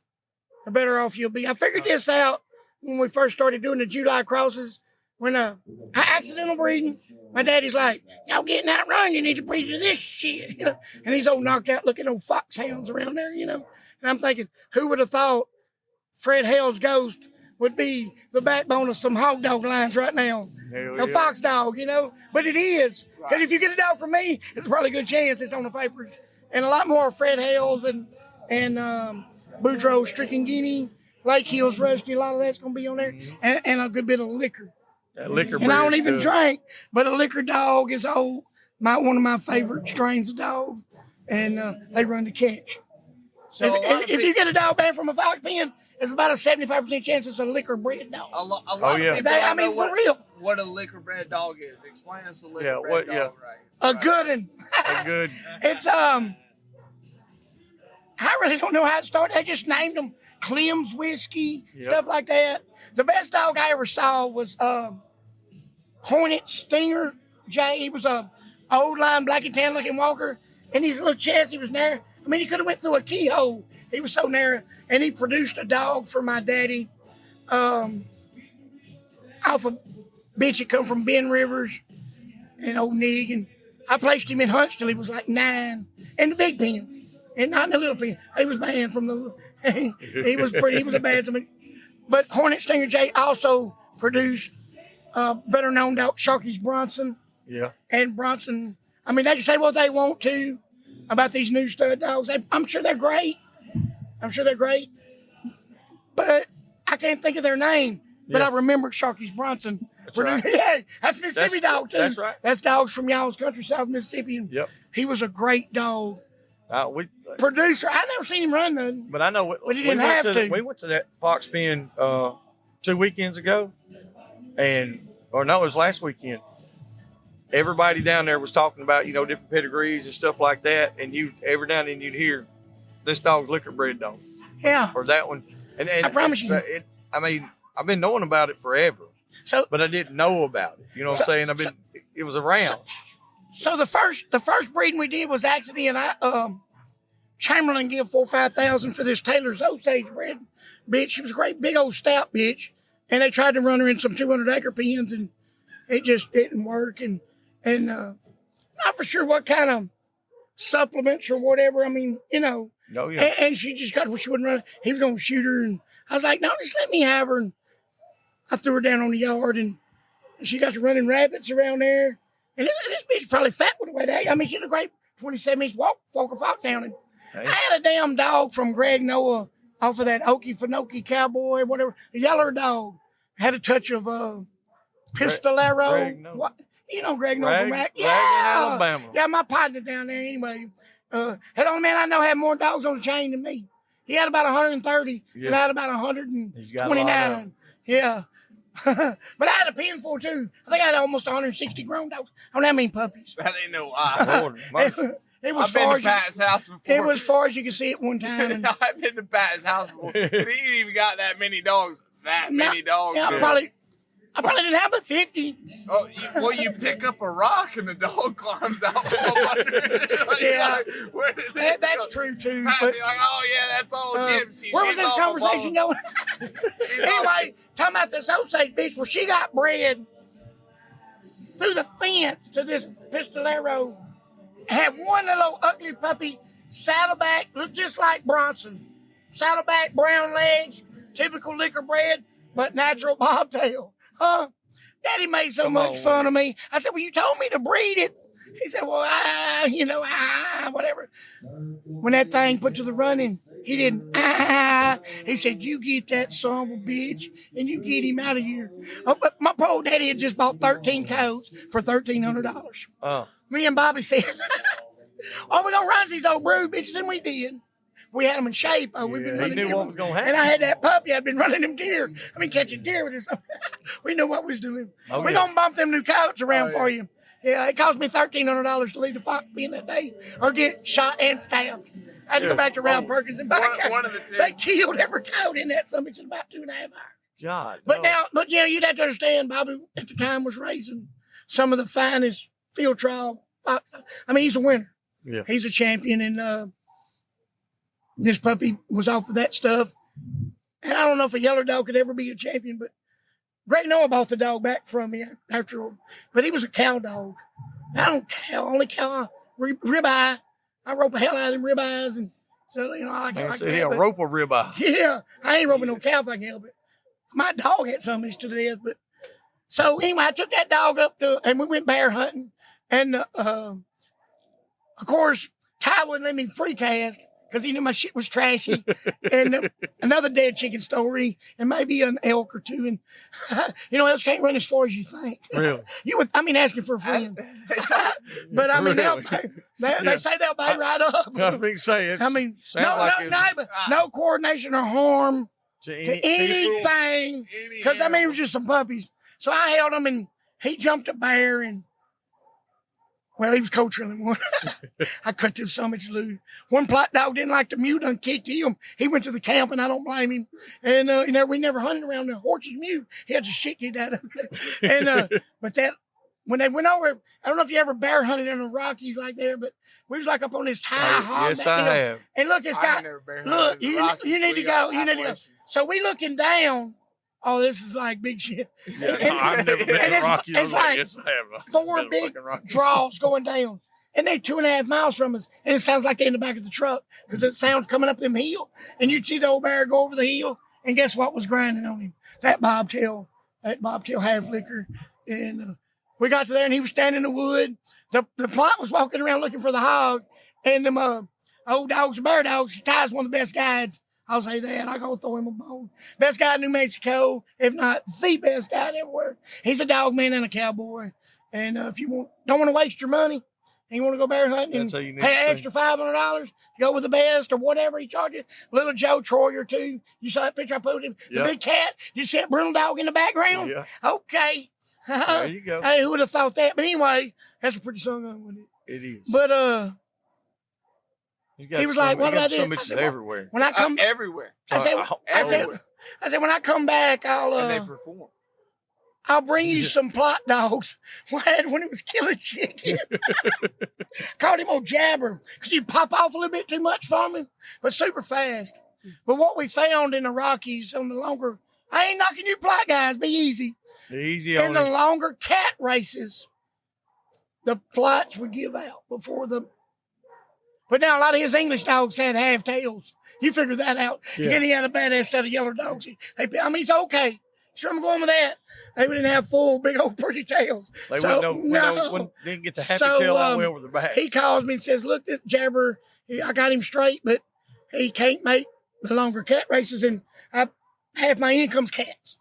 the better off you'll be. I figured this out when we first started doing the July crosses. When I accidental breeding, my daddy's like, "Y'all getting that run? You need to breed to this shit," And he's old knocked out, looking old foxhounds around there, And I'm thinking, who would have thought Fred Hale's ghost would be the backbone of some hog dog lines right now? A fox dog, But it is. Because if you get a dog from me, it's probably a good chance it's on the papers. And a lot more Fred Hales and Boudreaux, Stricken Guinea, Lake Hills Rusty, a lot of that's going to be on there. And a good bit of liquor. That liquor And I don't breed's even good. drink, but a liquor dog is one of my favorite strains of dog. And they run the catch. So if you get a dog banned from a fox pen, it's about a 75% chance it's a liquor bred dog. A lot of yeah. people I don't know mean, for real. what a liquor bred dog is. Explain us a liquor Yeah, bred what- dog, yeah. right? A good one. They're good. It's I really don't know how it started. They just named them Clem's whiskey, stuff like that. The best dog I ever saw was Hornet Stinger Jay. He was a old line black and tan looking walker, and his little chest, he was narrow. I mean, he could have went through a keyhole. He was so narrow, and he produced a dog for my daddy off a bitch that come from Ben Rivers and old Nig, and I placed him in hunts till he was like 9 in the big pens, and not in the little pen. He was banned from the. He was a bad one. But Hornet Stinger J also produced better known dog Sharky's Bronson. Yeah. And Bronson, I mean, they can say what they want to about these new stud dogs. I'm sure they're great. But I can't think of their name. But I remember Sharky's Bronson. That's right. Yeah, that's Mississippi dog too. That's right. That's dogs from y'all's country, South Mississippi. And Yep. he was a great dog. Producer. I never seen him run none. But I know But he didn't have to. We went to that fox pen 2 weekends ago, it was last weekend. Everybody down there was talking about different pedigrees and stuff like that, and every now and then you'd hear this dog's liquor bred dog Yeah. or that one. And I promise you. I've been knowing about it forever, but I didn't know about it. You know what I'm saying? It was around. So the first breeding we did was actually Chamberlain give 4,000 or 5,000 for this Taylor's Osage bred bitch. She was a great big old stout bitch, and they tried to run her in some 200-acre pens, and it just didn't work. And not for sure what kind of supplements or whatever. I mean, Oh, yeah. and she just got what she wouldn't run. He was gonna shoot her, and I was like, no, just let me have her. And I threw her down on the yard, and she got to running rabbits around there. And this bitch probably fat with the way that. I mean, she's a great 27-inch Walker Foxhound. And Hey. I had a damn dog from Greg Noah off of that Okefenokee Cowboy, whatever. The yeller dog had a touch of Pistolero. Greg Noah. What? You know Greg North from Rack. Greg in Alabama. Yeah, my partner down there anyway. The only man I know had more dogs on the chain than me. He had about 130, and I had about 129. Yeah. But I had a pen for too. I think I had almost 160 grown dogs. I don't have many puppies. That ain't no lie. Lord, mercy. It was I've been to Pat's house before. It was far as you could see it one time. And I've been to Pat's house before. He ain't even got that many dogs. Many dogs. Yeah, I probably didn't have but 50. Oh, you pick up a rock and the dog climbs out from under it. Yeah. Where did this That's go? true too. Pat But be like, oh yeah, that's old Gypsy. where was She's this off conversation above. going? Anyway, talking about this Osage bitch, well, she got bred through the fence to this pistolero. Had one little ugly puppy, saddleback, looked just like Bronson. Saddleback, brown legs, typical liquor bred, but natural bobtail. Daddy made so much fun of me. I said, well, you told me to breed it. He said, well, whatever. When that thing put to the running, he didn't, He said, you get that son of a bitch and you get him out of here. Oh, but my poor old daddy had just bought 13 cows for $1,300. Oh. Me and Bobby said, we're going to run these old brood bitches, and we did. We had them in shape. We've been running He knew deer. what was going to happen. And I had that puppy. I'd been running them deer. Catching deer with this. We knew what we was doing. We're going to bump them new coats around for you. Yeah, it cost me $1,300 to leave the fox pen that day or get shot and stabbed. I had to go back to Round Perkins and buy One of the two. They killed every coat in that summit in about 2.5 hours. God. But now, you'd have to understand, Bobby at the time was raising some of the finest field trial fox. He's a winner. Yeah. He's a champion, and this puppy was off of that stuff. And I don't know if a yellow dog could ever be a champion, but Greg Noah bought the dog back from me but he was a cow dog. Only cow, ribeye. I rope the hell out of them ribeyes, and so, I like it like that. But, rope a ribeye. yeah, I ain't roping no cow if I can help it. My dog had some of this to death, but so anyway, I took that dog up and we went bear hunting, and of course, Ty wouldn't let me free cast because he knew my shit was trashy, and another dead chicken story, and maybe an elk or two, and elks can't run as far as you think. Really? Asking for a friend, but they say they'll bay right up. I mean, say it. No coordination or harm to anything, because it was just some puppies. So I held him, and he jumped a bear, and he was co-trailing one. I cut them so much loose. One plot dog didn't like the mule, done kicked him. He went to the camp, and I don't blame him. And we never hunted around the horse's mule. He had to shit kicked out of it. And but when they went over, I don't know if you ever bear hunted in the Rockies like there, but we was like up on this high hog. Yes, I have. And look, it's got you need to go. You need to go. So we looking down. Oh, this is like big shit. Yeah, I've never been to Rockies. It's like yes, I have. 4 big draws going down. And they're 2.5 miles from us. And it sounds like they're in the back of the truck because the sound's coming up them hill. And you'd see the old bear go over the hill. And guess what was grinding on him? That bobtail half liquor. And we got to there, and he was standing in the wood. The plot was walking around looking for the hog. And them old dogs, bear dogs, Ty's one of the best guides. I'll say that. I'll go throw him a bone. Best guy in New Mexico, if not the best guy everywhere. He's a dog man and a cowboy. And if you don't want to waste your money, and you want to go bear hunting and pay an extra $500, go with the best or whatever he charges. Little Joe Troy or two. You saw that picture I put him? The big cat. You see that brindle dog in the background? Yeah. Okay. There you go. Hey, who would have thought that? But anyway, that's a pretty song on with it. It is. But he was like, "What about this?" I said, everywhere. When I come everywhere. I said, when I come back, and they perform. I'll bring you some plot dogs. When he was killing chicken, called him old Jabber because you pop off a little bit too much for me, but super fast. But what we found in the Rockies on the longer, I ain't knocking you plot guys, be easy. Easy in on the him. longer cat races, the plots would give out before the. But now a lot of his English dogs had half tails. You figure that out. Yeah. Again, he had a badass set of yellow dogs. It's okay. Sure, I'm going with that. They didn't have full, big old pretty tails. They didn't get the happy tail all the way over the back. He calls me and says, "Look, this Jabber, I got him straight, but he can't make the longer cat races, and half my income's cats."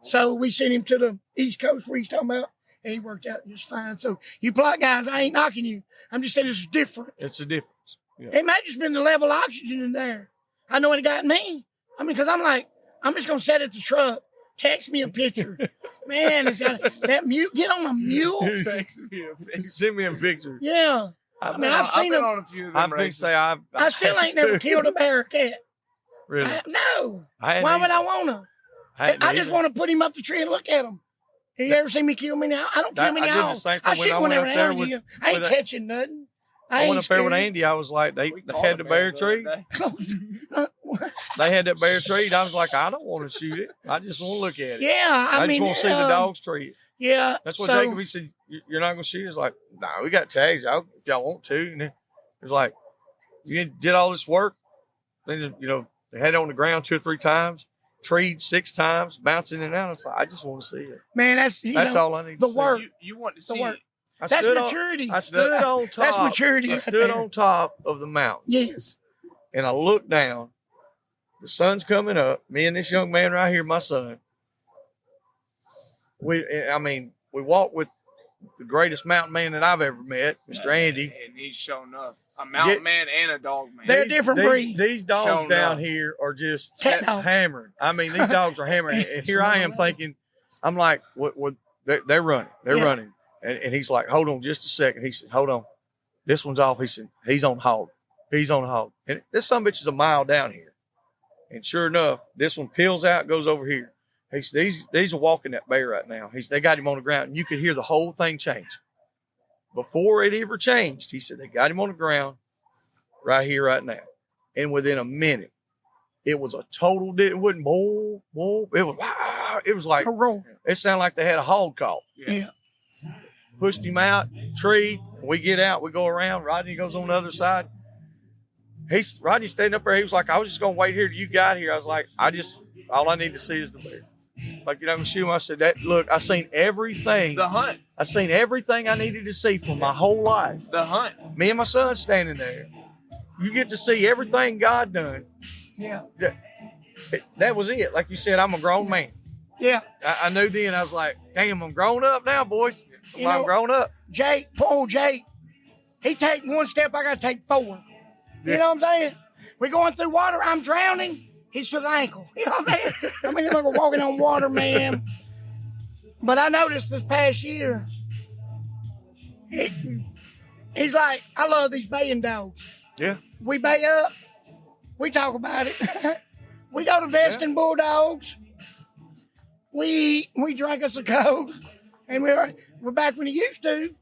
So we sent him to the East Coast where he's talking about, and he worked out just fine. So you plot guys, I ain't knocking you. I'm just saying it's different. It's a difference. Yeah. It might just been the level of oxygen in there. I know it got me. I mean, because I'm like, I'm just going to set it to truck. Text me a picture. Man, it's got that mule. Get on a mule. Text me a picture. Send me a picture. Yeah. I mean, I've seen been them. on a few of them races. I still ain't never killed a bear or cat. Really? No. I Why would I want to? I just want to put him up the tree and look at him. You ever seen me kill me now? I don't kill me now. I shoot whenever they hurt you. I ain't catching nothing. I went up there with Andy. I was like, they had the bear tree. They had that bear tree. And I was like, I don't want to shoot it. I just want to look at it. Yeah, I just want to see the dogs treat it. Yeah. That's what Jacob, he said, you're not going to shoot it? It's like, no, we got tags. If y'all want to. And it was like, you did all this work. Then, they had it on the ground 2 or 3 times. Treed 6 times, bouncing in and out. It's like, I just want to see it. Man, that's all I need to see. The work. You want to the see work. it. That's maturity. I stood on top. That's maturity. I stood on top of the mountain. Yes. And I looked down. The sun's coming up. Me and this young man right here, my son. We walked with the greatest mountain man that I've ever met, Mr. Andy. And he's shown up. A mountain man and a dog man. They're different breeds. These dogs down here are just hammering. I mean, these dogs are hammering. And here I am thinking, I'm like, what they're running. They're running. And he's like, hold on just a second. He said, hold on. This one's off. He said, he's on hog. He's on hog. And this sumbitch is a mile down here. And sure enough, this one peels out, goes over here. He said, these are walking that bear right now. They got him on the ground. And you could hear the whole thing change. Before it ever changed, he said, they got him on the ground right here, right now. And within a minute, it was a total, it wasn't whoa. It was, wow. It was like, it sounded like they had a hog call. Yeah. Pushed him out, tree. We get out, we go around. Rodney goes on the other side. Rodney's standing up there. He was like, I was just going to wait here till you got here. I was like, all I need to see is the bear. Like, you're not going to shoot him. I said, look, I seen everything. The hunt. I seen everything I needed to see for my whole life. The hunt. Me and my son standing there. You get to see everything God done. Yeah. That was it. Like you said, I'm a grown man. Yeah. I knew then. I was like, damn, I'm grown up now, boys. I'm grown up. Jake, poor old Jake, he take one step, I got to take 4. You know what I'm saying? We're going through water. I'm drowning. He's to the ankle. You know what I'm saying? I mean, we're walking on water, man. But I noticed this past year, he's like, I love these baying dogs. Yeah. We bay up. We talk about it. We go to Destin Bulldogs. We drink us a Coke. And we're back when he used to.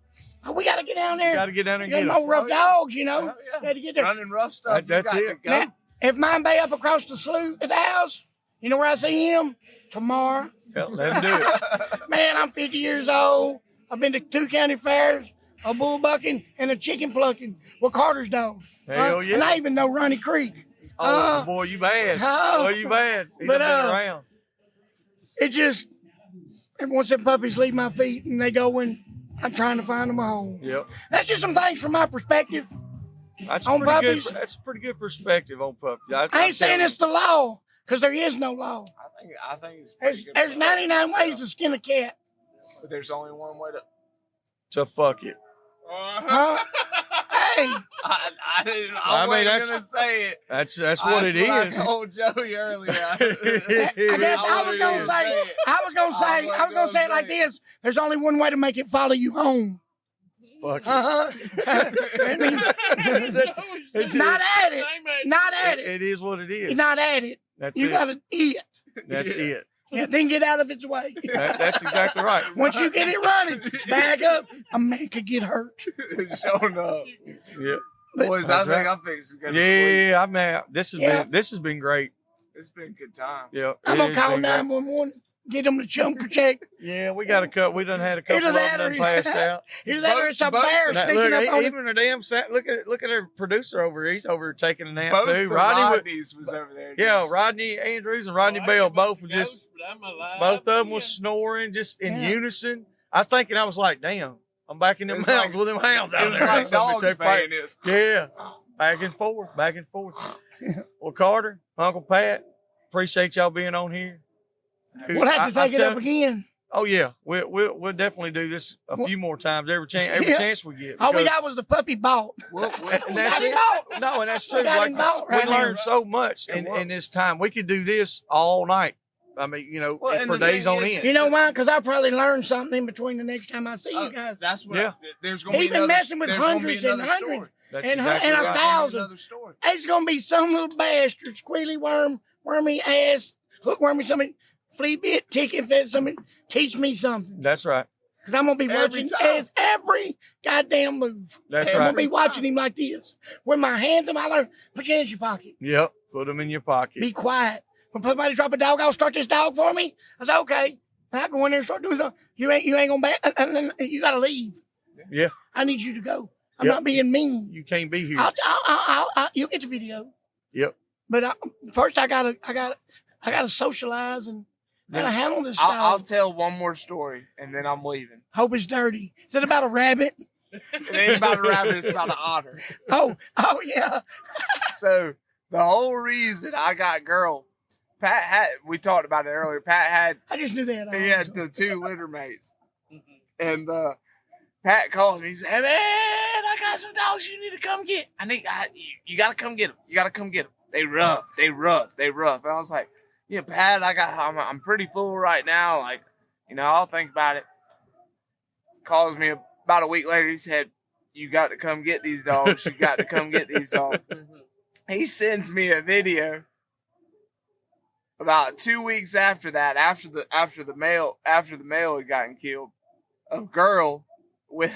We got to get down there. Got to get down there and get them. More rough dogs, you know. Got to get there. Running rough stuff. That's it. Now, if mine bay up across the slough at the house, you know where I see him? Tomorrow. Hell, let him do it. Man, I'm 50 years old. I've been to 2 county fairs, a bull bucking, and a chicken plucking with Carter's dog. Hell yeah. And I even know Ronnie Creek. Oh, boy, you bad. Boy, you bad. He's been around. It just, once them puppies leave my feet and they go when I'm trying to find them a home. Yep. That's just some things from my perspective. That's on puppies. That's a pretty good perspective on puppies. I ain't saying it's the law, because there is no law. I think it's pretty good. There's 99 ways to skin a cat. But there's only one way to fuck it. Hey. I wasn't going to say it. That's what it is. I told Joey earlier. I guess I was going to say it like this. There's only one way to make it follow you home. Fuck it. I mean, not at it. Not at it. It is what it is. Not at it. You got to eat it. That's it. Yeah, then get out of its way. That's exactly right. Once you get it running, back up. A man could get hurt. Showing up. Yeah. Boys, I think I'm fixing to go to sleep. Yeah, I mean, this has been great. It's been a good time. Yeah. I'm gonna call 911. Get them to chum protect. Yeah, we got a cut. We done had a couple of them passed out. Either that or it's a bear sneaking up on even a damn look at our producer over here. He's over here taking a nap both too. Rodney's was over there. Yeah, Rodney Andrews and Rodney Bell both were just both of them was snoring just in unison. I was thinking, I was like, damn, I'm back in the mountains with them hounds out there. Like dogs fighting this. Yeah, back and forth, back and forth. Well, Carter, Uncle Pat, appreciate y'all being on here. We'll have to take it up again. Oh yeah, we'll definitely do this a few more times every chance we get. All we got was the puppy bought. And that's it. No, and that's true. We got him bought right we now. learned so much in this time. We could do this all night. I mean, for days on end. You know why? Because I probably learned something in between the next time I see you guys. That's what. There's going to He's be been another, messing with there's gonna be hundreds and another hundreds story. That's and, exactly and a right. thousand. Another story. It's going to be some little bastard, squealy worm, wormy ass, hookwormy, something, flea bit, ticket fed, something, teach me something. That's right. Because I'm going to be watching his every goddamn move. That's I'm right. going to be watching him like this. With my hands in my learn, put your hands in your pocket. Yep. Put them in your pocket. Be quiet. When somebody drop a dog, I'll start this dog for me. I say, okay. And I go in there and start doing something. You ain't going to back. And then you got to leave. Yeah. I need you to go. I'm not being mean. You can't be here. You'll get the video. Yep. But first, I gotta socialize and gotta handle this stuff. I'll tell one more story and then I'm leaving. Hope it's dirty. Is it about a rabbit? It ain't about a rabbit. It's about an otter. Oh yeah. So the whole reason I got girl, Pat had. We talked about it earlier. Pat had. I just knew that. He had the 2 litter mates, and Pat called me. He said, "Hey man, I got some dogs you need to come get. You gotta come get them. You gotta come get them. They rough. And I was like, yeah, Pat, I'm pretty full right now. Like, I'll think about it. Calls me about a week later. He said, you got to come get these dogs. You got to come get these dogs. He sends me a video about 2 weeks after that, after the male had gotten killed, of girl with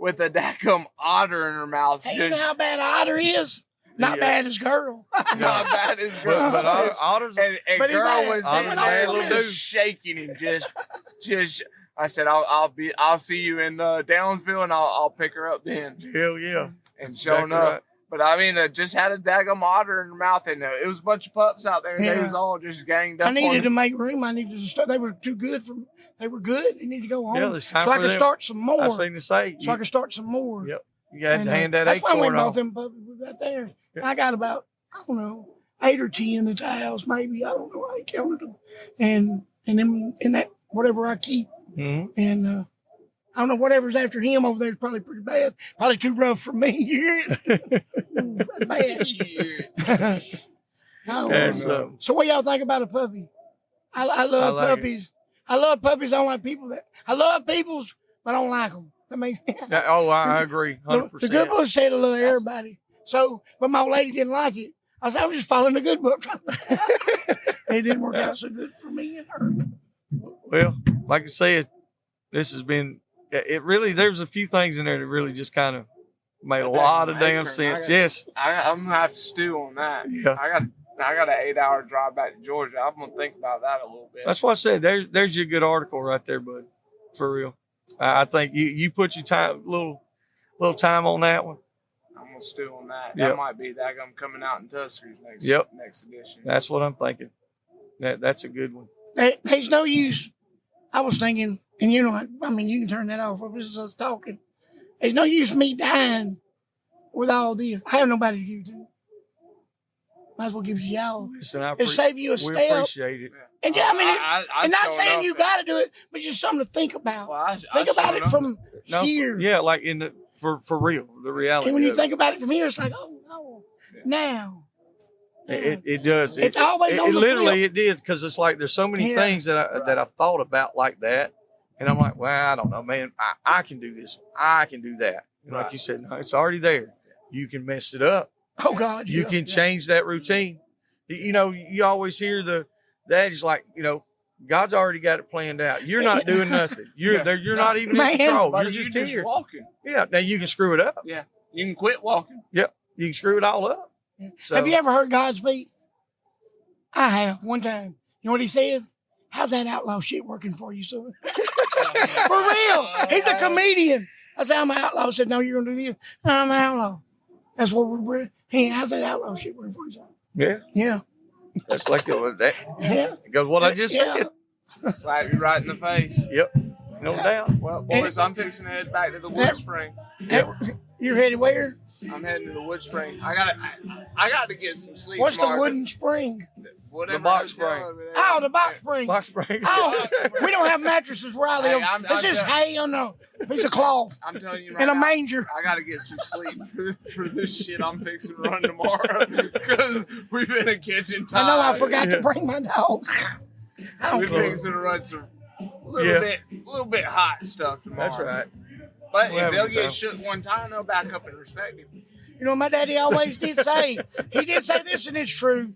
a daggum otter in her mouth. Hey, you know how bad an otter is? Not bad as girl. Not bad as girl. But otters, and but girl was bad. sitting Otters there bad. just shaking and just. I said, I'll see you in Downsville and I'll pick her up then. hell yeah. And sure enough. But I mean, just had a daggum otter in her mouth, and it was a bunch of pups out there, and they was all just ganged up. I needed to make room. I needed to start. They were too good They were good. They needed to go home. Yeah, it's time so I for could them. start some more. I was thinking to say. So I could start some more. Yep. You got to hand that that's why I went acorn and bought off. them puppies right there. And I got about, I don't know, 8 or 10 at the house, maybe. I don't know. I ain't counted them. And then in that, whatever I keep. Mm-hmm. And I don't know, whatever's after him over there is probably pretty bad. Probably too rough for me. Ooh, that's bad. So what y'all think about a puppy? I love puppies. I love puppies. I don't like people that. I love peoples, but I don't like them. That makes sense. I agree. 100%. The good book said I love everybody. So, but my old lady didn't like it. I said, I was just following the good book. It didn't work out so good for me and her. Well, like I said, this has been, there's a few things in there that really just kind of made a lot of damn sense. Yes. I'm going to have to stew on that. Yeah. I got an 8-hour drive back to Georgia. I'm going to think about that a little bit. That's what I said. There's your good article right there, bud. For real. I think you put your time, little time on that one. I'm going to stew on that. Yep. That might be that I'm coming out in Tuskers next edition. That's what I'm thinking. That's a good one. There's no use. I was thinking, and you know, I mean, you can turn that off. This is us talking. There's no use me dying with all this. I have nobody to give to. Might as well give you y'all. Listen, It'll save you a we step. appreciate it. And I mean, I and not saying you got to do it, but just something to think about. Think about it from here. Yeah, like for real, the reality. And when you think about it from here, it's like, oh, now. It does. It's always on the literally flip. it did, because it's like there's so many things that I've thought about like that, and I'm like, well, I don't know, man. I can do this. I can do that. And like you said, no, it's already there. You can mess it up. Oh God, you can change that routine. You know, you always hear the adage like, you know, God's already got it planned out. You're not doing nothing. You're not even in control. Buddy, You're just here walking. Yeah. Now you can screw it up. Yeah. You can quit walking. Yep. You can screw it all up. Yeah. So, have you ever heard God speak? I have one time. You know what he said? How's that outlaw shit working for you, son? For real. He's a comedian. I said, I'm an outlaw. I said, no, you're going to do this. I'm an outlaw. That's what we're, hey, how's that outlaw shit working for you, son? Yeah. Yeah. That's like that. Yeah. Because what I just said. Slap you right in the face. Yep. No doubt. Well, boys, I'm fixing to head back to the wood spring. Yeah. You're headed where? I'm heading to the Wood Spring. I got to get some sleep. What's Mark. the wooden spring? Whatever The box hotel spring. over there. Oh, the box spring. Box Springs. Oh, we don't have mattresses where I Hey, live. This is hay on a piece of cloth I'm telling you right and a now, manger. I got to get some sleep for this shit I'm fixing to run tomorrow because we've been in kitchen time. I know I forgot to bring my dogs. I don't We're care. fixing to run some little bit hot stuff tomorrow. That's right. But We'll if have a they'll good get time. shook one time, they'll back up and respect him. You know, my daddy always did say, he did say this, and it's true.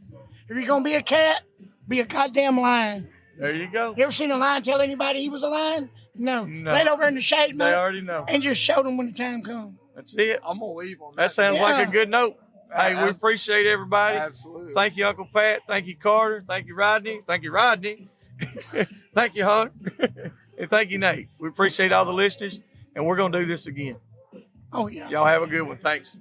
If you're going to be a cat, be a goddamn lion. There you go. You ever seen a lion tell anybody he was a lion? No. No. Laid over in the shade, They man, already know. and just showed them when the time comes. That's it. I'm gonna leave on That sounds like Yeah. a good note. Hey, we appreciate everybody. Absolutely. Thank you, Uncle Pat. Thank you, Carter. Thank you, Rodney. Thank you, Rodney. Thank you, Hunter. And thank you, Nate. We appreciate all the listeners, and we're going to do this again. Oh, yeah. Y'all have a good one. Thanks.